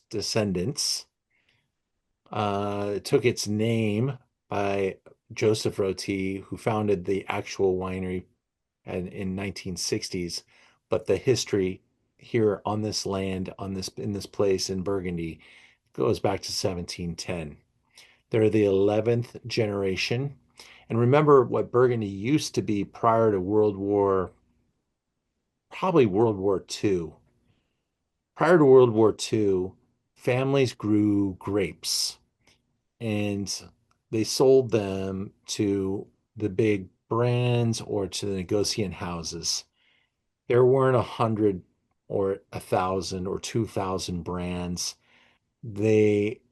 S1: descendants. It took its name by Joseph Roty, who founded the actual winery in 1960s. But the history here on this land, on this in this place in Burgundy, goes back to 1710. They're the 11th generation. And remember what Burgundy used to be prior to probably World War II. Prior to World War II, families grew grapes and they sold them to the big brands or to the negotiant houses. There weren't 100 or 1,000 or 2,000 brands. They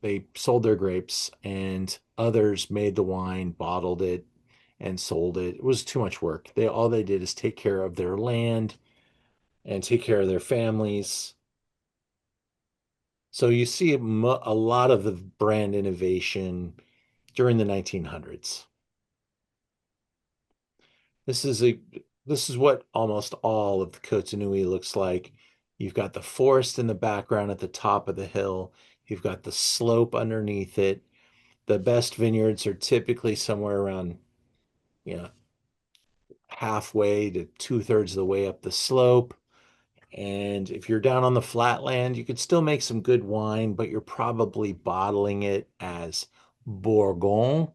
S1: they sold their grapes and others made the wine, bottled it, and sold it. It was too much work. All they did is take care of their land and take care of their families. So you see a lot of the brand innovation during the 1900s. This is a this is what almost all of the Cotonui looks like. You've got the forest in the background at the top of the hill. You've got the slope underneath it. The best vineyards are typically somewhere around, you know, halfway to two-thirds of the way up the slope. And if you're down on the flatland, you could still make some good wine, but you're probably bottling it as Bourgogne.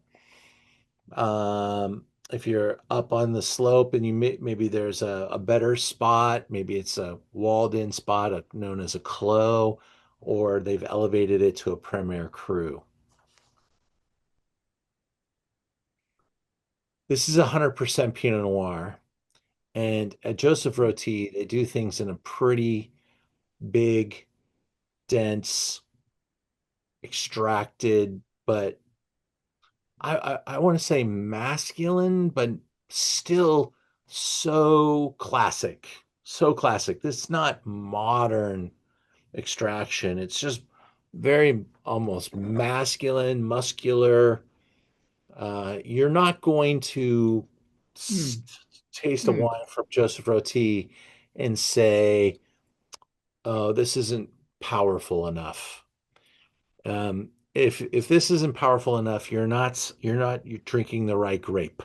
S1: If you're up on the slope and maybe there's a better spot, maybe it's a walled-in spot known as a Clos, or they've elevated it to a Premier Cru. This is 100% Pinot Noir. And at Joseph Roty, they do things in a pretty big, dense, extracted, but I want to say masculine, but still so classic. So classic. This is not modern extraction. It's just very almost masculine, muscular. You're not going to
S3: Hmm.
S1: taste a
S3: Hmm.
S1: wine from Joseph Roty and say, "Oh, this isn't powerful enough." If this isn't powerful enough, you're drinking the right grape.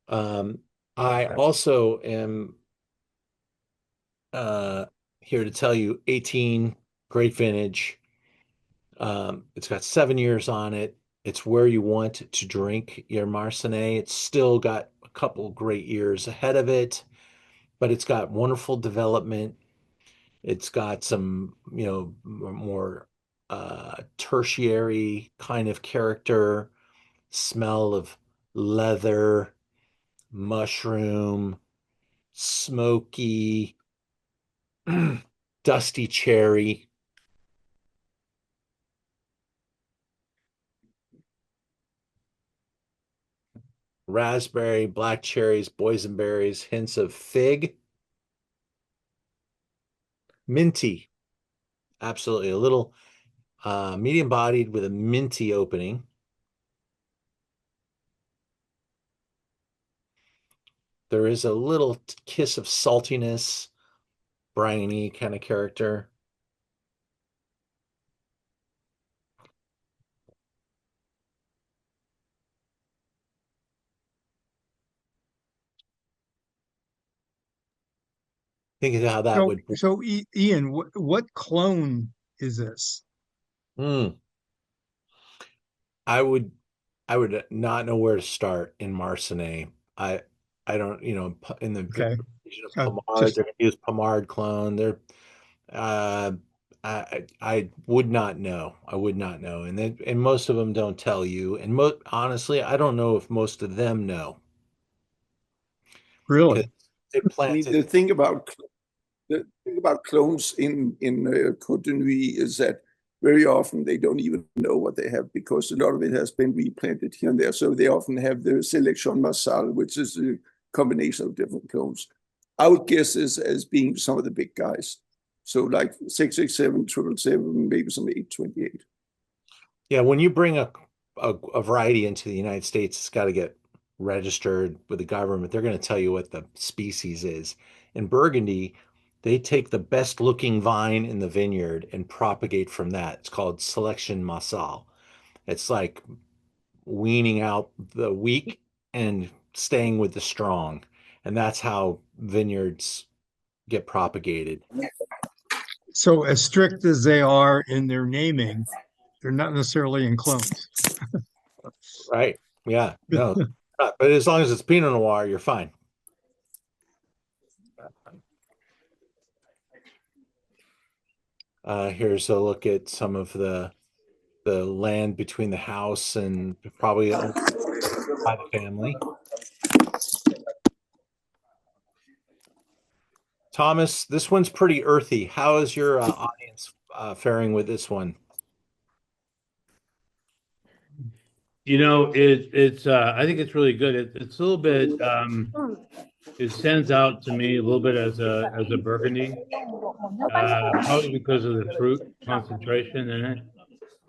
S1: Um, I also am uh, here to tell you 18 great vintage. It's got 7 years on it. It's where you want to drink your Marsannay. It's still got a couple great years ahead of it, but it's got wonderful development. It's got some, more tertiary kind of character, smell of leather, mushroom, smoky, dusty cherry, raspberry, black cherries, boysenberries, hints of fig, minty. Absolutely. A little medium bodied with a minty opening. There is a little kiss of saltiness, briny kind of character. Think of how that
S3: So,
S1: would.
S3: Ian, what clone is this?
S1: Hmm. I would I would not know where to start in Marsannay. I don't, in the
S3: Okay,
S1: region of Pomard,
S3: just
S1: they're going to use Pomard clone. Uh, I would not know. I would not know. And most of them don't tell you. And honestly, I don't know if most of them know. 'Cause
S3: really.
S1: They
S4: I mean,
S1: planted.
S4: the thing about clones in Côte de Nuit is that very often they don't even know what they have because a lot of it has been replanted here and there. So they often have the Sélection Marsale, which is a combination of different clones. I would guess this as being some of the big guys. So like 667, 777, maybe some 828.
S1: Yeah, when you bring a variety into the United States, it's got to get registered with the government. They're going to tell you what the species is. In Burgundy, they take the best looking vine in the vineyard and propagate from that. It's called selection massal. It's like weaning out the weak and staying with the strong. And that's how vineyards get propagated.
S3: So as strict as they are in their naming, they're not necessarily in clones.
S1: Right. Yeah. No. But as long as it's Pinot Noir, you're fine. Here's a look at some of the land between the house and probably owned by the family. Thomas, this one's pretty earthy. How is your audience faring with this one?
S2: It's I think it's really good. It's a little bit it stands out to me a little bit as a Burgundy, probably because of the fruit concentration in it.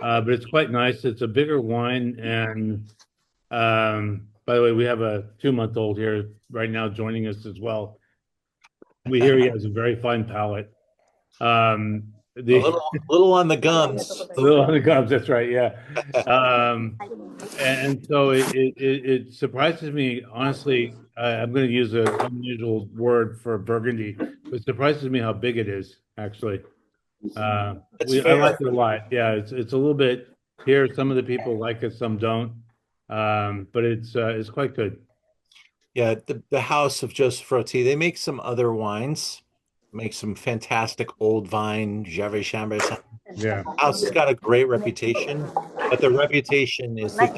S2: But it's quite nice. It's a bigger wine, and by the way, we have a 2-month-old here right now joining us as well. We hear he has a very fine palate.
S1: A little on the gums.
S2: Little on the gums, that's right, yeah. And so it surprises me, honestly. I'm going to use an unusual word for Burgundy, but it surprises me how big it is, actually. I like it a lot. Yeah, it's a little bit here. Some of the people like it, some don't. But it's quite good.
S1: Yeah, the House of Joseph Roty, they make some other wines, make some fantastic old vine, Givry Chambers.
S2: Yeah.
S1: House has got a great reputation, but the reputation is that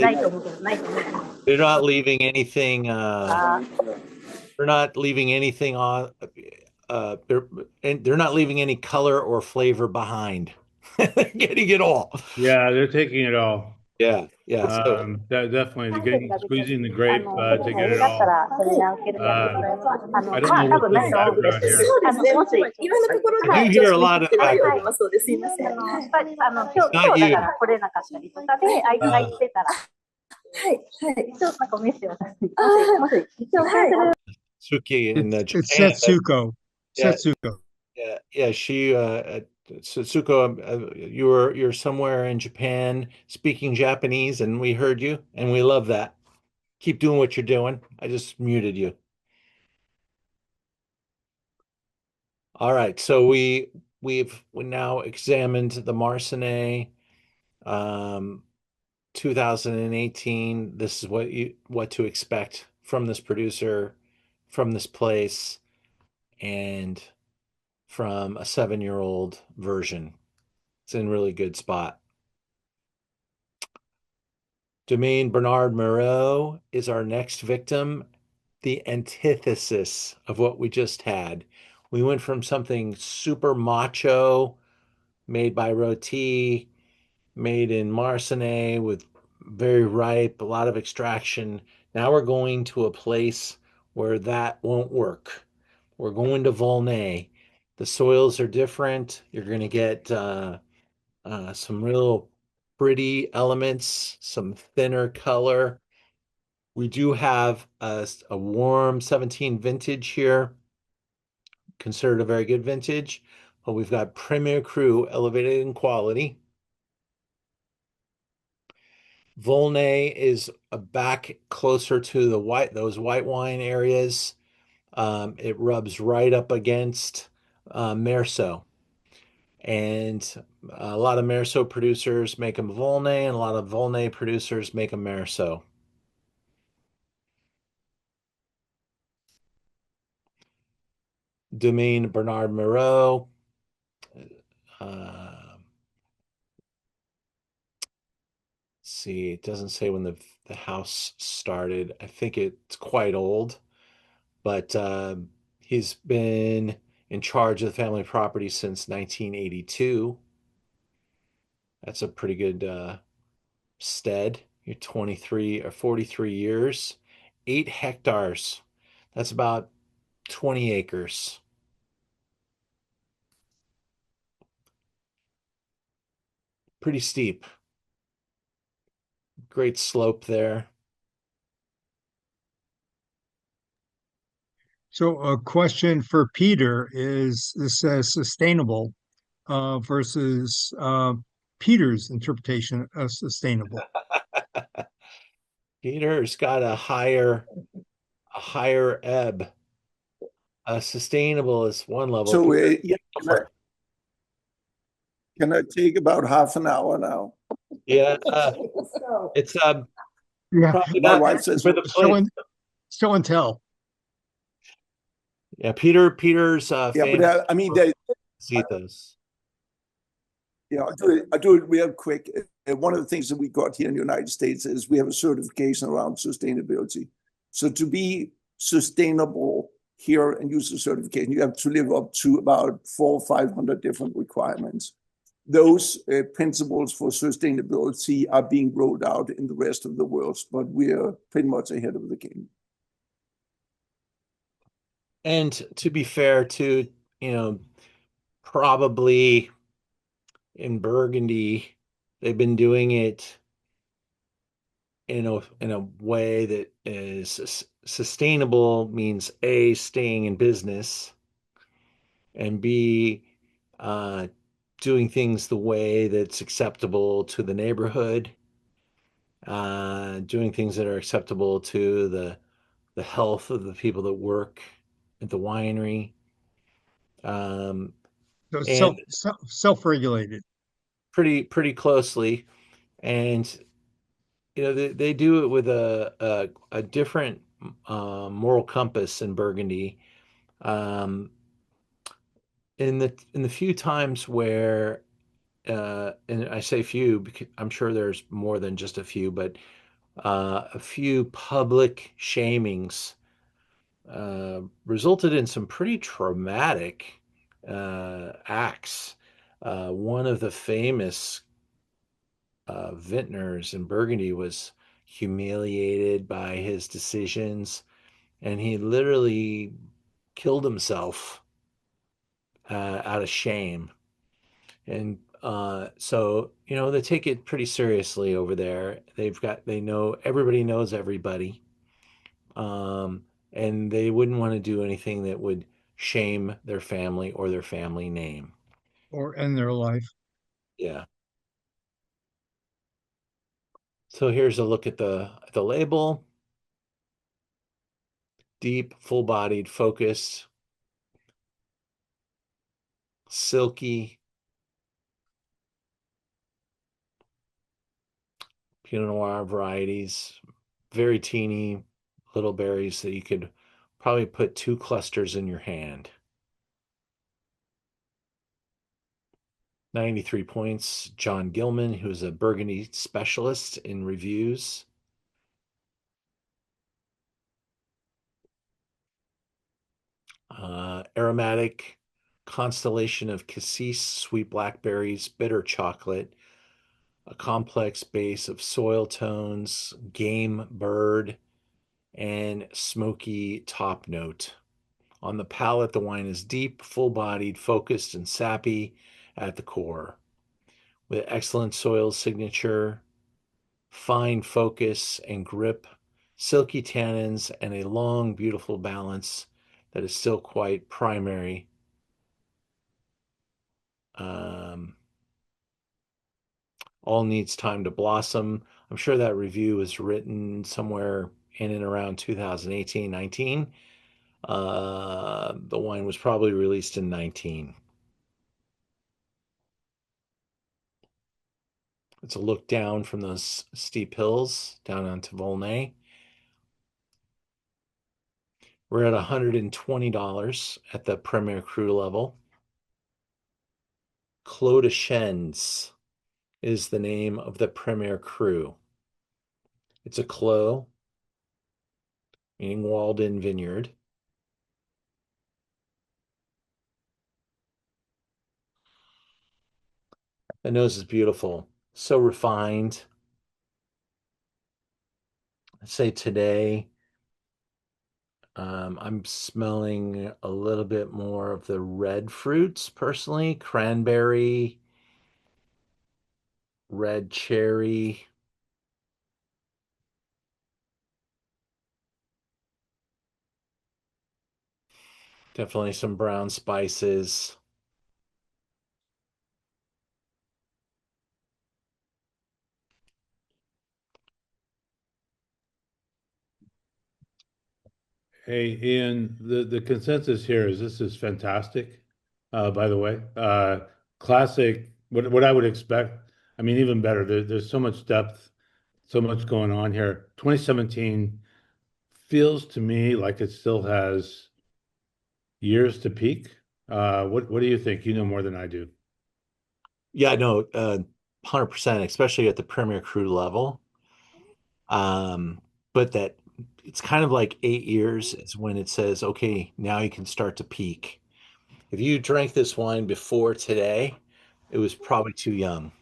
S1: they're not leaving anything they're not leaving anything on they're not leaving any color or flavor behind. They're getting it all.
S2: Yeah, they're taking it all.
S1: Yeah, yeah. So
S2: Definitely squeezing the grape to get it all. I don't know what's in the background here.
S1: I do hear a lot of the background. It's not you. Suki in
S3: It's
S1: Japan.
S3: Setsuko.
S1: Yeah.
S3: Setsuko.
S1: Yeah. She Suzuko, you're somewhere in Japan speaking Japanese, and we heard you, and we love that. Keep doing what you're doing. I just muted you. All right, so we now examined the Marsannay, 2018. This is what to expect from this producer, from this place, and from a 7-year-old version. It's in really good spot. Domaine Bernard Moreau is our next victim, the antithesis of what we just had. We went from something super macho, made by Roty, made in Marsannay with very ripe, a lot of extraction. Now we're going to a place where that won't work. We're going to Volnay. The soils are different. You're going to get some real pretty elements, some thinner color. We do have a warm 17 vintage here, considered a very good vintage, but we've got Premier Cru elevated in quality. Volnay is back closer to those white wine areas. It rubs right up against Meursault. And a lot of Meursault producers make them Volnay, and a lot of Volnay producers make them Meursault. Domaine Bernard Moreau. See, it doesn't say when the house started. I think it's quite old, but He's been in charge of the family property since 1982. That's a pretty good stead. You're 23 or 43 years, 8 hectares. That's about 20 acres. Pretty steep. Great slope there.
S3: So a question for Peter is this says sustainable versus Peter's interpretation of sustainable.
S1: Peter's got a higher ebb. Sustainable is one level.
S4: So,
S1: Peter,
S4: yeah,
S1: go for it.
S4: can I take about half an hour now?
S1: Yeah, it's
S3: Yeah,
S1: probably
S4: My
S1: not
S4: wife says,
S1: for the
S3: show
S1: place.
S3: and show and tell.
S1: Yeah, Peter's
S4: yeah, but
S1: famous
S4: I mean,
S1: for
S4: they,
S1: Cetos.
S4: yeah, I'll do it real quick. One of the things that we got here in the United States is we have a certification around sustainability. So to be sustainable here and use the certification, you have to live up to about 400 or 500 different requirements. Those principles for sustainability are being rolled out in the rest of the world, but we're pretty much ahead of the game.
S1: And to be fair to, you know, probably in Burgundy, they've been doing it in a way that is sustainable, means A, staying in business, and B, uh, doing things the way that's acceptable to the neighborhood, doing things that are acceptable to the health of the people that work at the winery. Um,
S3: So
S1: and
S3: self-regulated.
S1: pretty closely. And they do it with a different moral compass in Burgundy. Um, in the few times where and I say few because I'm sure there's more than just a few, but a few public shamings resulted in some pretty traumatic acts. One of the famous vintners in Burgundy was humiliated by his decisions, and he literally killed himself out of shame. And so, they take it pretty seriously over there. They know everybody knows everybody, um, and they wouldn't want to do anything that would shame their family or their family name.
S3: Or end their life.
S1: Yeah. So here's a look at the label. Deep, full-bodied focus, silky Pinot Noir varieties, very teeny little berries that you could probably put 2 clusters in your hand. 93 points. John Gilman, who's a Burgundy specialist in reviews. Aromatic constellation of cassis, sweet blackberries, bitter chocolate, a complex base of soil tones, game bird, and smoky top note. On the palate, the wine is deep, full-bodied, focused, and sappy at the core, with excellent soil signature, fine focus and grip, silky tannins, and a long, beautiful balance that is still quite primary. Um, all needs time to blossom. I'm sure that review was written somewhere in and around 2018, 19. The wine was probably released in 19. It's a look down from those steep hills down onto Volnay. We're at $120 at the Premier Cru level. Clos de Chênes is the name of the Premier Cru. It's a clos, meaning walled-in vineyard. The nose is beautiful, so refined. I'd say today, I'm smelling a little bit more of the red fruits personally, cranberry, red cherry. Definitely some brown spices.
S2: Hey, Ian, the consensus here is this is fantastic. By the way, classic. What I would expect. I mean, even better. There's so much depth, so much going on here. 2017 feels to me like it still has years to peak. What do you think? You know more than I do.
S1: Yeah, no, 100%, especially at the Premier Cru level. But that it's kind of like 8 years is when it says, okay, now you can start to peak. If you drank this wine before today, it was probably too young.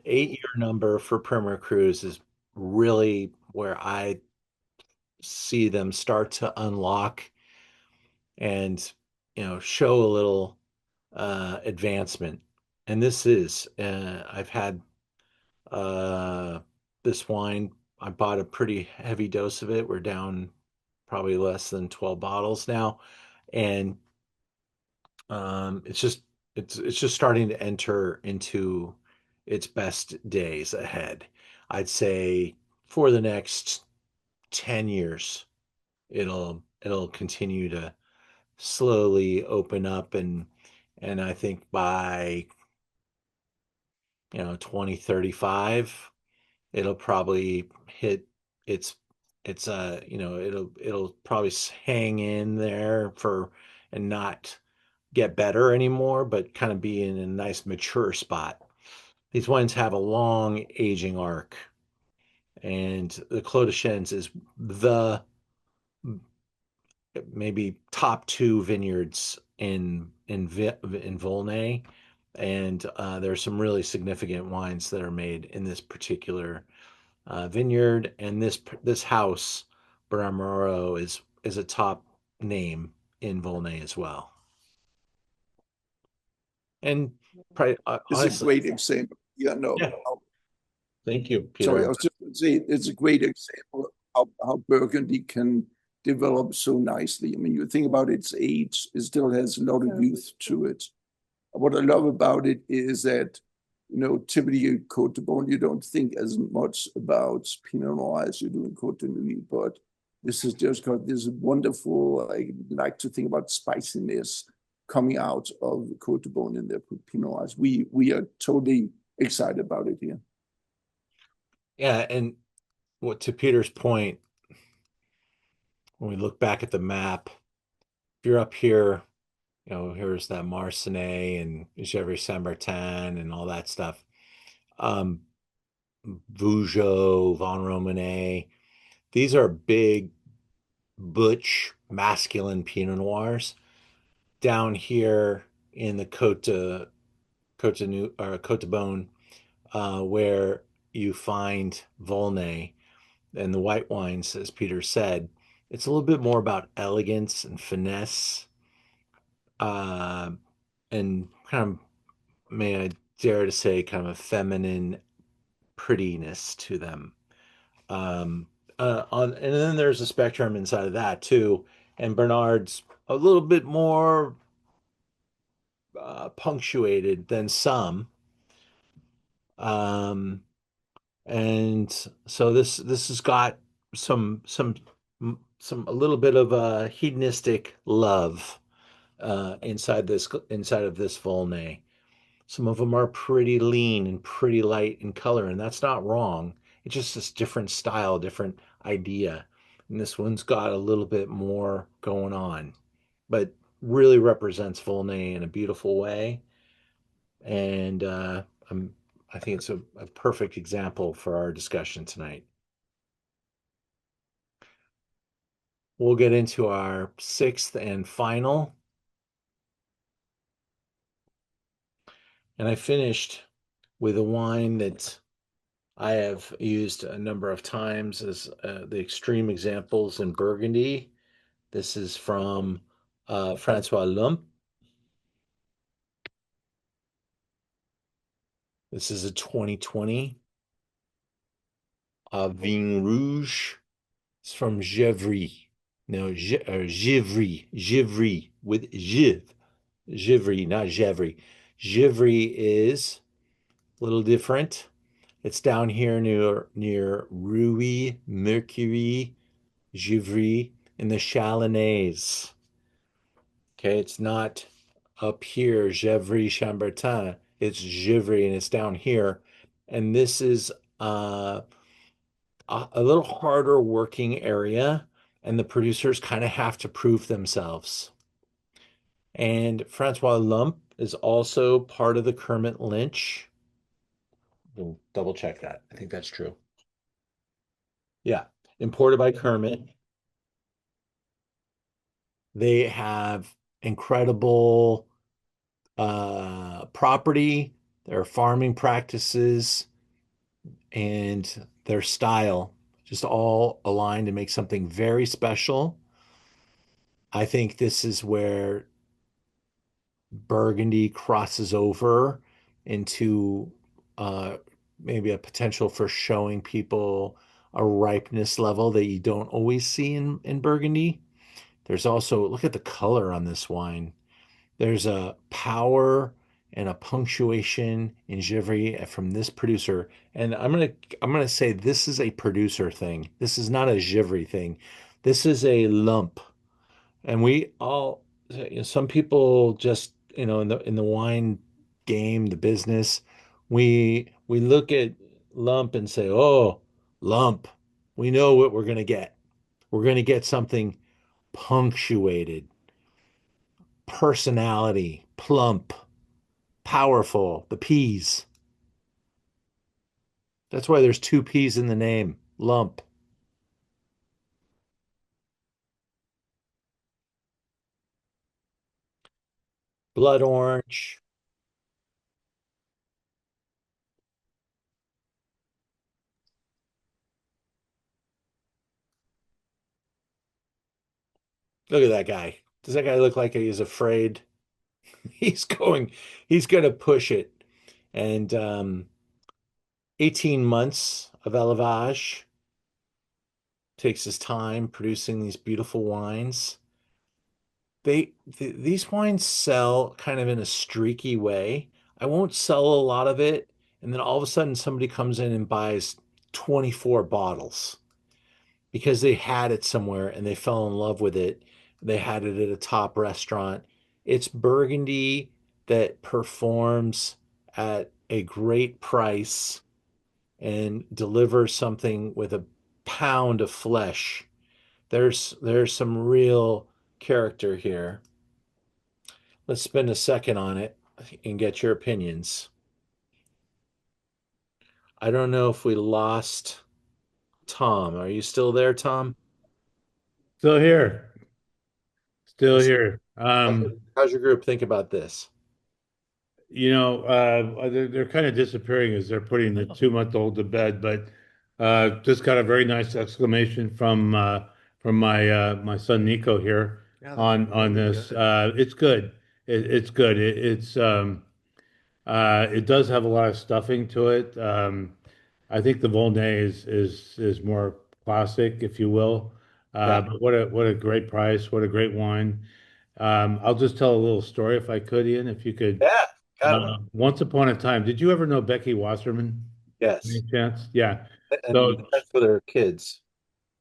S1: 8 year number for Premier Cruise is really where I see them start to unlock and show a little advancement. And this is I've had uh, this wine. I bought a pretty heavy dose of it. We're down probably less than 12 bottles now, and it's just starting to enter into its best days ahead. I'd say for the next 10 years, it'll continue to slowly open up, and I think by 2035 it'll probably hit its it'll probably hang in there for and not get better anymore, but kind of be in a nice mature spot. These wines have a long aging arc, and the Clos de Chênes is the maybe top two vineyards in Volnay, and there's some really significant wines that are made in this particular vineyard, and this house, Bernard Moreau, is a top name in Volnay as well. And
S4: It's a
S1: honestly,
S4: great example. Yeah, no.
S1: yeah, thank you,
S4: Sorry, I
S1: Peter.
S4: was just going to say it's a great example of how Burgundy can develop so nicely. I mean, you think about its age, it still has a lot of youth to it. What I love about it is that, typically in Côte de Beaune, you don't think as much about Pinot Noir as you do in Côte de Nuit, but this has just got this wonderful, I like to think about spiciness coming out of Côte de Beaune in their Pinot Noirs. We are totally excited about it here.
S1: Yeah, and what to Peter's point, when we look back at the map, if you're up here, here's that Marsannay and Givry Saint-Martin and all that stuff. Um, Vougeot, Von Romanet. These are big, butch, masculine Pinot Noirs. Down here in the Côte de Beaune, where you find Volnay and the white wines, as Peter said, it's a little bit more about elegance and finesse, uh, and kind of, may I dare to say, kind of a feminine prettiness to them. Um, and then there's a spectrum inside of that too. And Bernard's a little bit more punctuated than some. Um, and so this has got some a little bit of a hedonistic love inside of this Volnay. Some of them are pretty lean and pretty light in color, and that's not wrong. It's just this different style, different idea. And this one's got a little bit more going on, but really represents Volnay in a beautiful way. And I'm, I think it's a perfect example for our discussion tonight. We'll get into our sixth and final. And I finished with a wine that I have used a number of times as the extreme examples in Burgundy. This is from François Lumpp. This is a 2020 Vigne Rouge. It's from Givry. No, Givry. Givry with Giv. Givry, not Givry. Givry is a little different. It's down here near Rouy, Mercury, Givry, in the Chalonnais. Okay, it's not up here, Givry, Chambertin. It's Givry, and it's down here. And this is a little harder working area, and the producers kind of have to prove themselves. And Francois Lumpp is also part of the Kermit Lynch. We'll double check that. I think that's true. Yeah, imported by Kermit. They have incredible property, their farming practices, and their style just all aligned to make something very special. I think this is where Burgundy crosses over into uh, maybe a potential for showing people a ripeness level that you don't always see in Burgundy. There's also, look at the color on this wine. There's a power and a punctuation in Givry from this producer. And I'm gonna say this is a producer thing. This is not a Givry thing. This is a lump. And we all, some people just, in the wine game, the business, we look at lump and say, "Oh, lump. We know what we're gonna get. We're gonna get something punctuated, personality, plump, powerful, the P's. That's why there's two P's in the name, lump. Blood orange. Look at that guy. Does that guy look like he's afraid? He's going, he's going to push it. And 18 months of élevage takes his time producing these beautiful wines. These wines sell kind of in a streaky way. I won't sell a lot of it, and then all of a sudden somebody comes in and buys 24 bottles because they had it somewhere and they fell in love with it. They had it at a top restaurant. It's Burgundy that performs at a great price and delivers something with a pound of flesh. There's some real character here. Let's spend a second on it and get your opinions. I don't know if we lost Tom. Are you still there, Tom?
S2: Still here. Still here.
S1: How's your group think about this?
S2: They're kind of disappearing as they're putting the 2-month-old to bed, but just got a very nice exclamation from my son Nico here on this. It's good. It's good. It does have a lot of stuffing to it. I think the Volnay is more classic, if you will.
S1: Yeah.
S2: But what a great price, what a great wine. I'll just tell a little story if I could, Ian, if you could.
S1: Yeah, got it.
S2: Once upon a time, did you ever know Becky Wasserman? Any
S1: Yes.
S2: chance? Yeah.
S1: And
S2: So
S1: that's for their kids.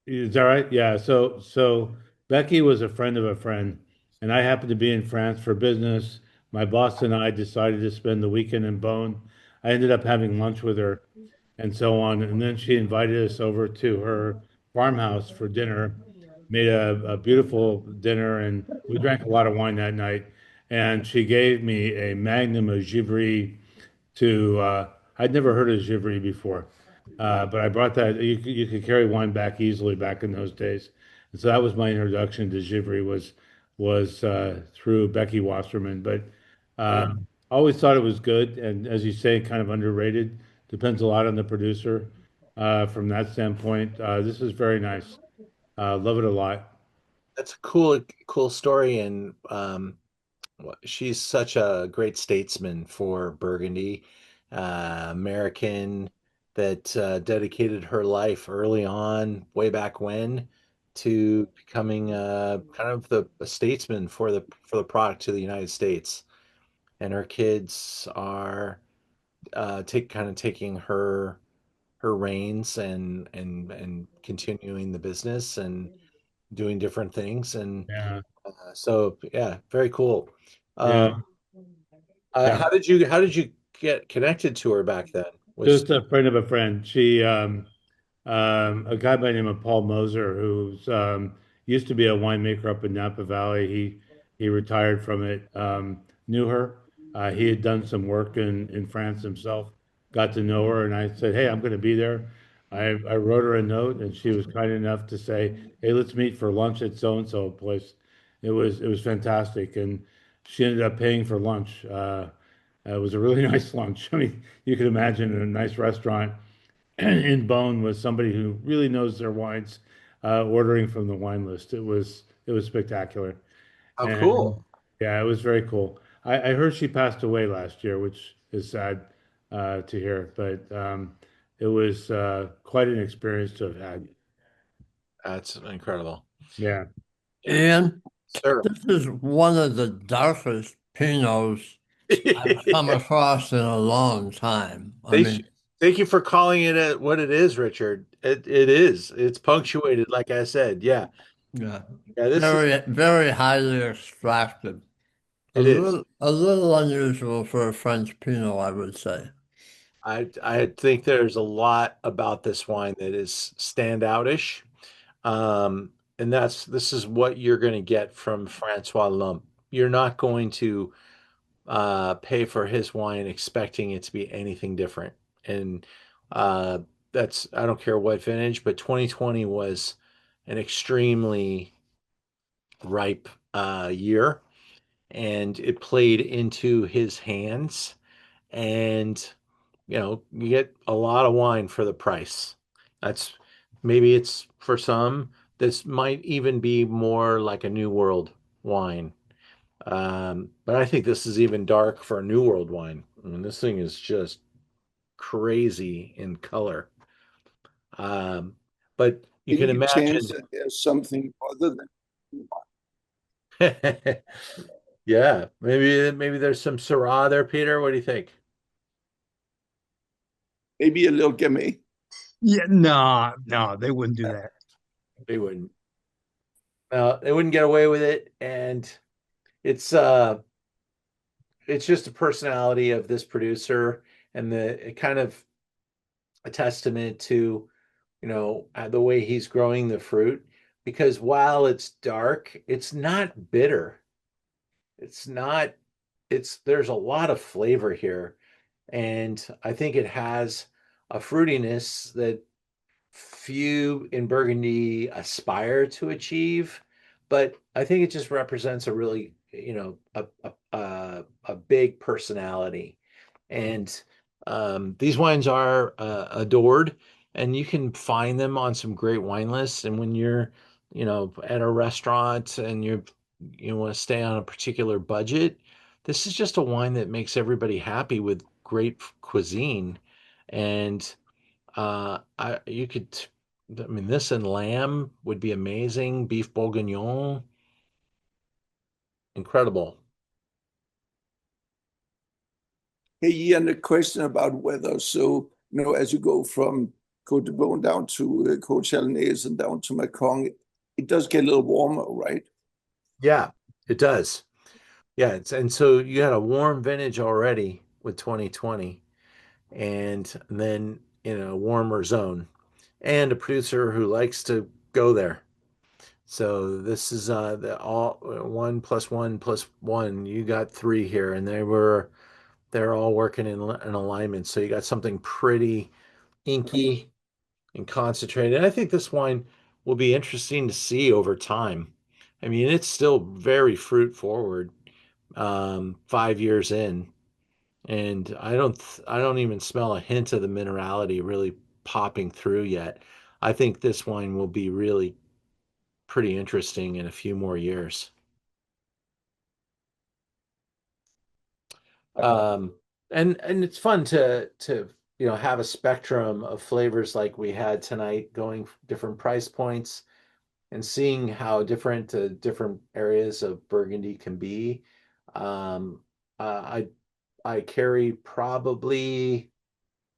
S2: is that right? Yeah. So Becky was a friend of a friend, and I happened to be in France for business. My boss and I decided to spend the weekend in Beaune. I ended up having lunch with her and so on. And then she invited us over to her farmhouse for dinner, made a beautiful dinner, and we drank a lot of wine that night. And she gave me a magnum of Givry I'd never heard of Givry before. But I brought that. You could carry wine back easily back in those days, and so that was my introduction to Givry was through Becky Wasserman. But
S1: Yeah.
S2: I always thought it was good, and as you say, kind of underrated. Depends a lot on the producer. From that standpoint, this is very nice. Love it a lot.
S1: That's a cool story, and she's such a great statesman for Burgundy, American that dedicated her life early on, way back when, to becoming kind of a statesman for the product to the United States. And her kids are taking her reins and continuing the business and doing different things. And
S2: Yeah,
S1: so, yeah, very cool.
S2: yeah,
S1: Um,
S2: yeah.
S1: how did you get connected to her back then? Was
S2: Just a friend of a friend. A guy by the name of Paul Moser, who's used to be a winemaker up in Napa Valley. He retired from it. Knew her. He had done some work in France himself. Got to know her, and I said, "Hey, I'm going to be there." I wrote her a note, and she was kind enough to say, "Hey, let's meet for lunch at so and so place." It was fantastic, and she ended up paying for lunch. It was a really nice lunch. I mean, you could imagine in a nice restaurant in Bone with somebody who really knows their wines, ordering from the wine list. It was spectacular,
S1: how
S2: and
S1: cool.
S2: yeah, it was very cool. I heard she passed away last year, which is sad to hear, but it was quite an experience to have had.
S1: That's incredible.
S2: Yeah,
S5: And
S1: Sir.
S5: this is one of the darkest Pinots I've come across in a long time. I
S1: Thank you,
S5: mean,
S1: thank you for calling it what it is, Richard. It is. It's punctuated, like I said. Yeah.
S5: yeah,
S1: Yeah, this is
S5: very, very highly extracted.
S1: it is.
S5: A little unusual for a French Pinot, I would say.
S1: I think there's a lot about this wine that is standoutish. And this is what you're going to get from Francois Lump. You're not going to pay for his wine expecting it to be anything different. And uh, that's I don't care what vintage, but 2020 was an extremely ripe year, and it played into his hands. And you get a lot of wine for the price. That's maybe it's for some. This might even be more like a New World wine. But I think this is even dark for a New World wine. I mean, this thing is just crazy in color. Um, but you can
S4: Any
S1: imagine,
S4: chance that there's something other than
S1: yeah, maybe there's some Syrah there, Peter. What do you think?
S4: maybe a little Gamay?
S3: Yeah, no, no, they wouldn't do that.
S1: They wouldn't. They wouldn't get away with it, and it's uh, it's just a personality of this producer, and it kind of a testament to the way he's growing the fruit, because while it's dark, it's not bitter. It's not, there's a lot of flavor here. And I think it has a fruitiness that few in Burgundy aspire to achieve. But I think it just represents a really, a big personality. And these wines are adored, and you can find them on some great wine lists. And when you're, at a restaurant and you want to stay on a particular budget, this is just a wine that makes everybody happy with great cuisine. And you could, I mean, this and lamb would be amazing. Beef bourguignon, incredible.
S4: Hey, and a question about weather. So, as you go from Côte de Beaune down to Côte Chalonnaise and down to Macron, it does get a little warmer, right?
S1: Yeah, it does. Yeah, and so you had a warm vintage already with 2020, and then in a warmer zone, and a producer who likes to go there. So this is the all 1 plus 1 plus 1. You got three here, and they're all working in alignment. So you got something pretty inky and concentrated. And I think this wine will be interesting to see over time. I mean, it's still very fruit forward, 5 years in. And I don't even smell a hint of the minerality really popping through yet. I think this wine will be really pretty interesting in a few more years. Um, and it's fun to have a spectrum of flavors like we had tonight, going different price points and seeing how different different areas of Burgundy can be. Um, I carry probably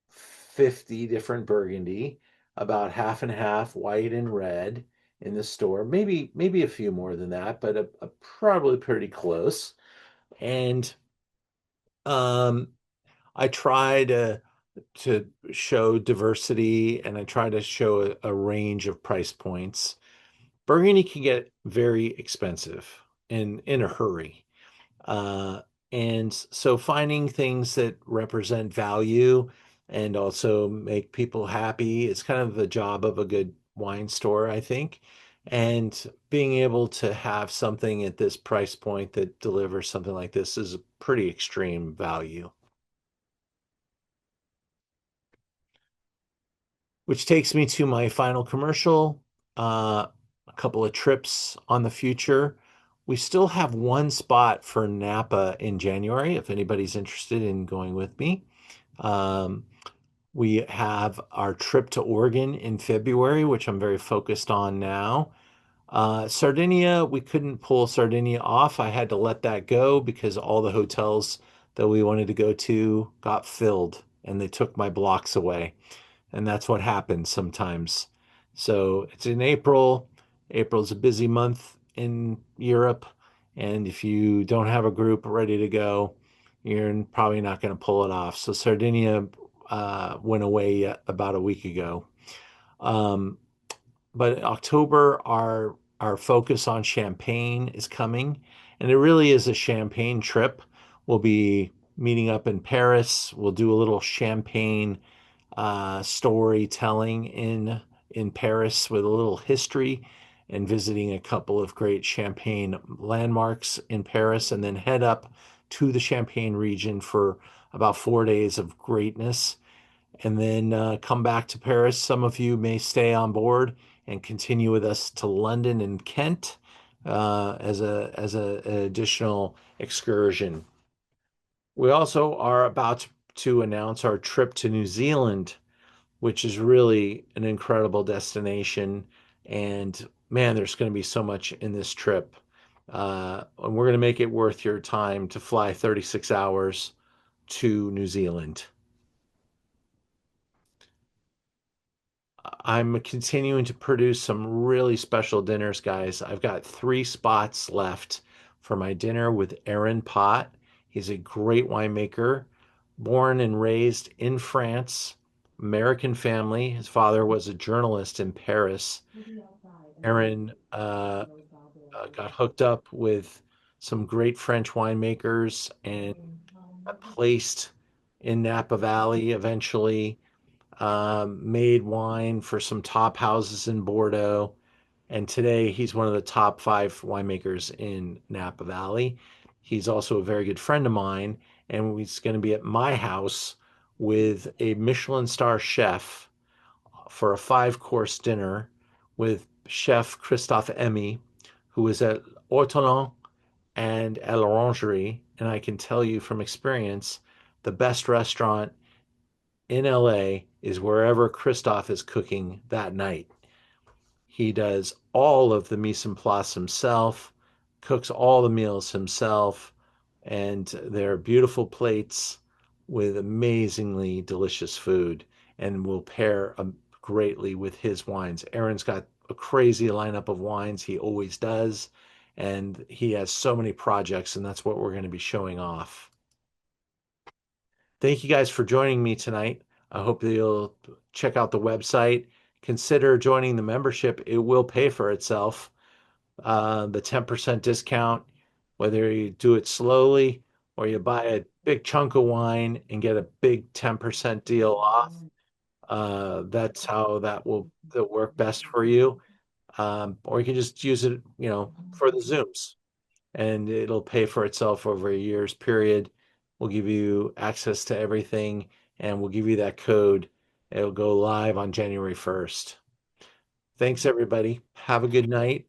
S1: 50 different Burgundy, about half and half white and red in the store. Maybe a few more than that, but probably pretty close. And um, I try to show diversity, and I try to show a range of price points. Burgundy can get very expensive in a hurry. Uh, and so finding things that represent value and also make people happy is kind of the job of a good wine store, I think. And being able to have something at this price point that delivers something like this is a pretty extreme value. Which takes me to my final commercial, a couple of trips on the future. We still have one spot for Napa in January, if anybody's interested in going with me. Um, we have our trip to Oregon in February, which I'm very focused on now. Sardinia, we couldn't pull Sardinia off. I had to let that go because all the hotels that we wanted to go to got filled and they took my blocks away, and that's what happens sometimes. So it's in April. April's a busy month in Europe, and if you don't have a group ready to go, you're probably not going to pull it off. So Sardinia went away about a week ago. Um, but October, our focus on Champagne is coming, and it really is a Champagne trip. We'll be meeting up in Paris. We'll do a little Champagne storytelling in Paris with a little history and visiting a couple of great Champagne landmarks in Paris, and then head up to the Champagne region for about 4 days of greatness, and then come back to Paris. Some of you may stay on board and continue with us to London and Kent as an additional excursion. We also are about to announce our trip to New Zealand, which is really an incredible destination. And man, there's going to be so much in this trip. And we're going to make it worth your time to fly 36 hours to New Zealand. I'm continuing to produce some really special dinners, guys. I've got 3 spots left for my dinner with Aaron Pott. He's a great winemaker, born and raised in France, American family. His father was a journalist in Paris. Aaron got hooked up with some great French winemakers and got placed in Napa Valley eventually, made wine for some top houses in Bordeaux. And today he's one of the top 5 winemakers in Napa Valley. He's also a very good friend of mine, and he's going to be at my house with a Michelin star chef for a 5-course dinner with Chef Christophe Emmy, who is at Ortolan and at l'Orangerie. And I can tell you from experience, the best restaurant in LA is wherever Christophe is cooking that night. He does all of the mise en place himself, cooks all the meals himself, and they're beautiful plates with amazingly delicious food and will pair greatly with his wines. Aaron's got a crazy lineup of wines. He always does. And he has so many projects, and that's what we're going to be showing off. Thank you guys for joining me tonight. I hope that you'll check out the website. Consider joining the membership. It will pay for itself. The 10% discount, whether you do it slowly or you buy a big chunk of wine and get a big 10% deal off. That's how that will work best for you. Or you can just use it, for the Zooms, and it'll pay for itself over a year's period. We'll give you access to everything, and we'll give you that code. It'll go live on January 1st. Thanks, everybody. Have a good night.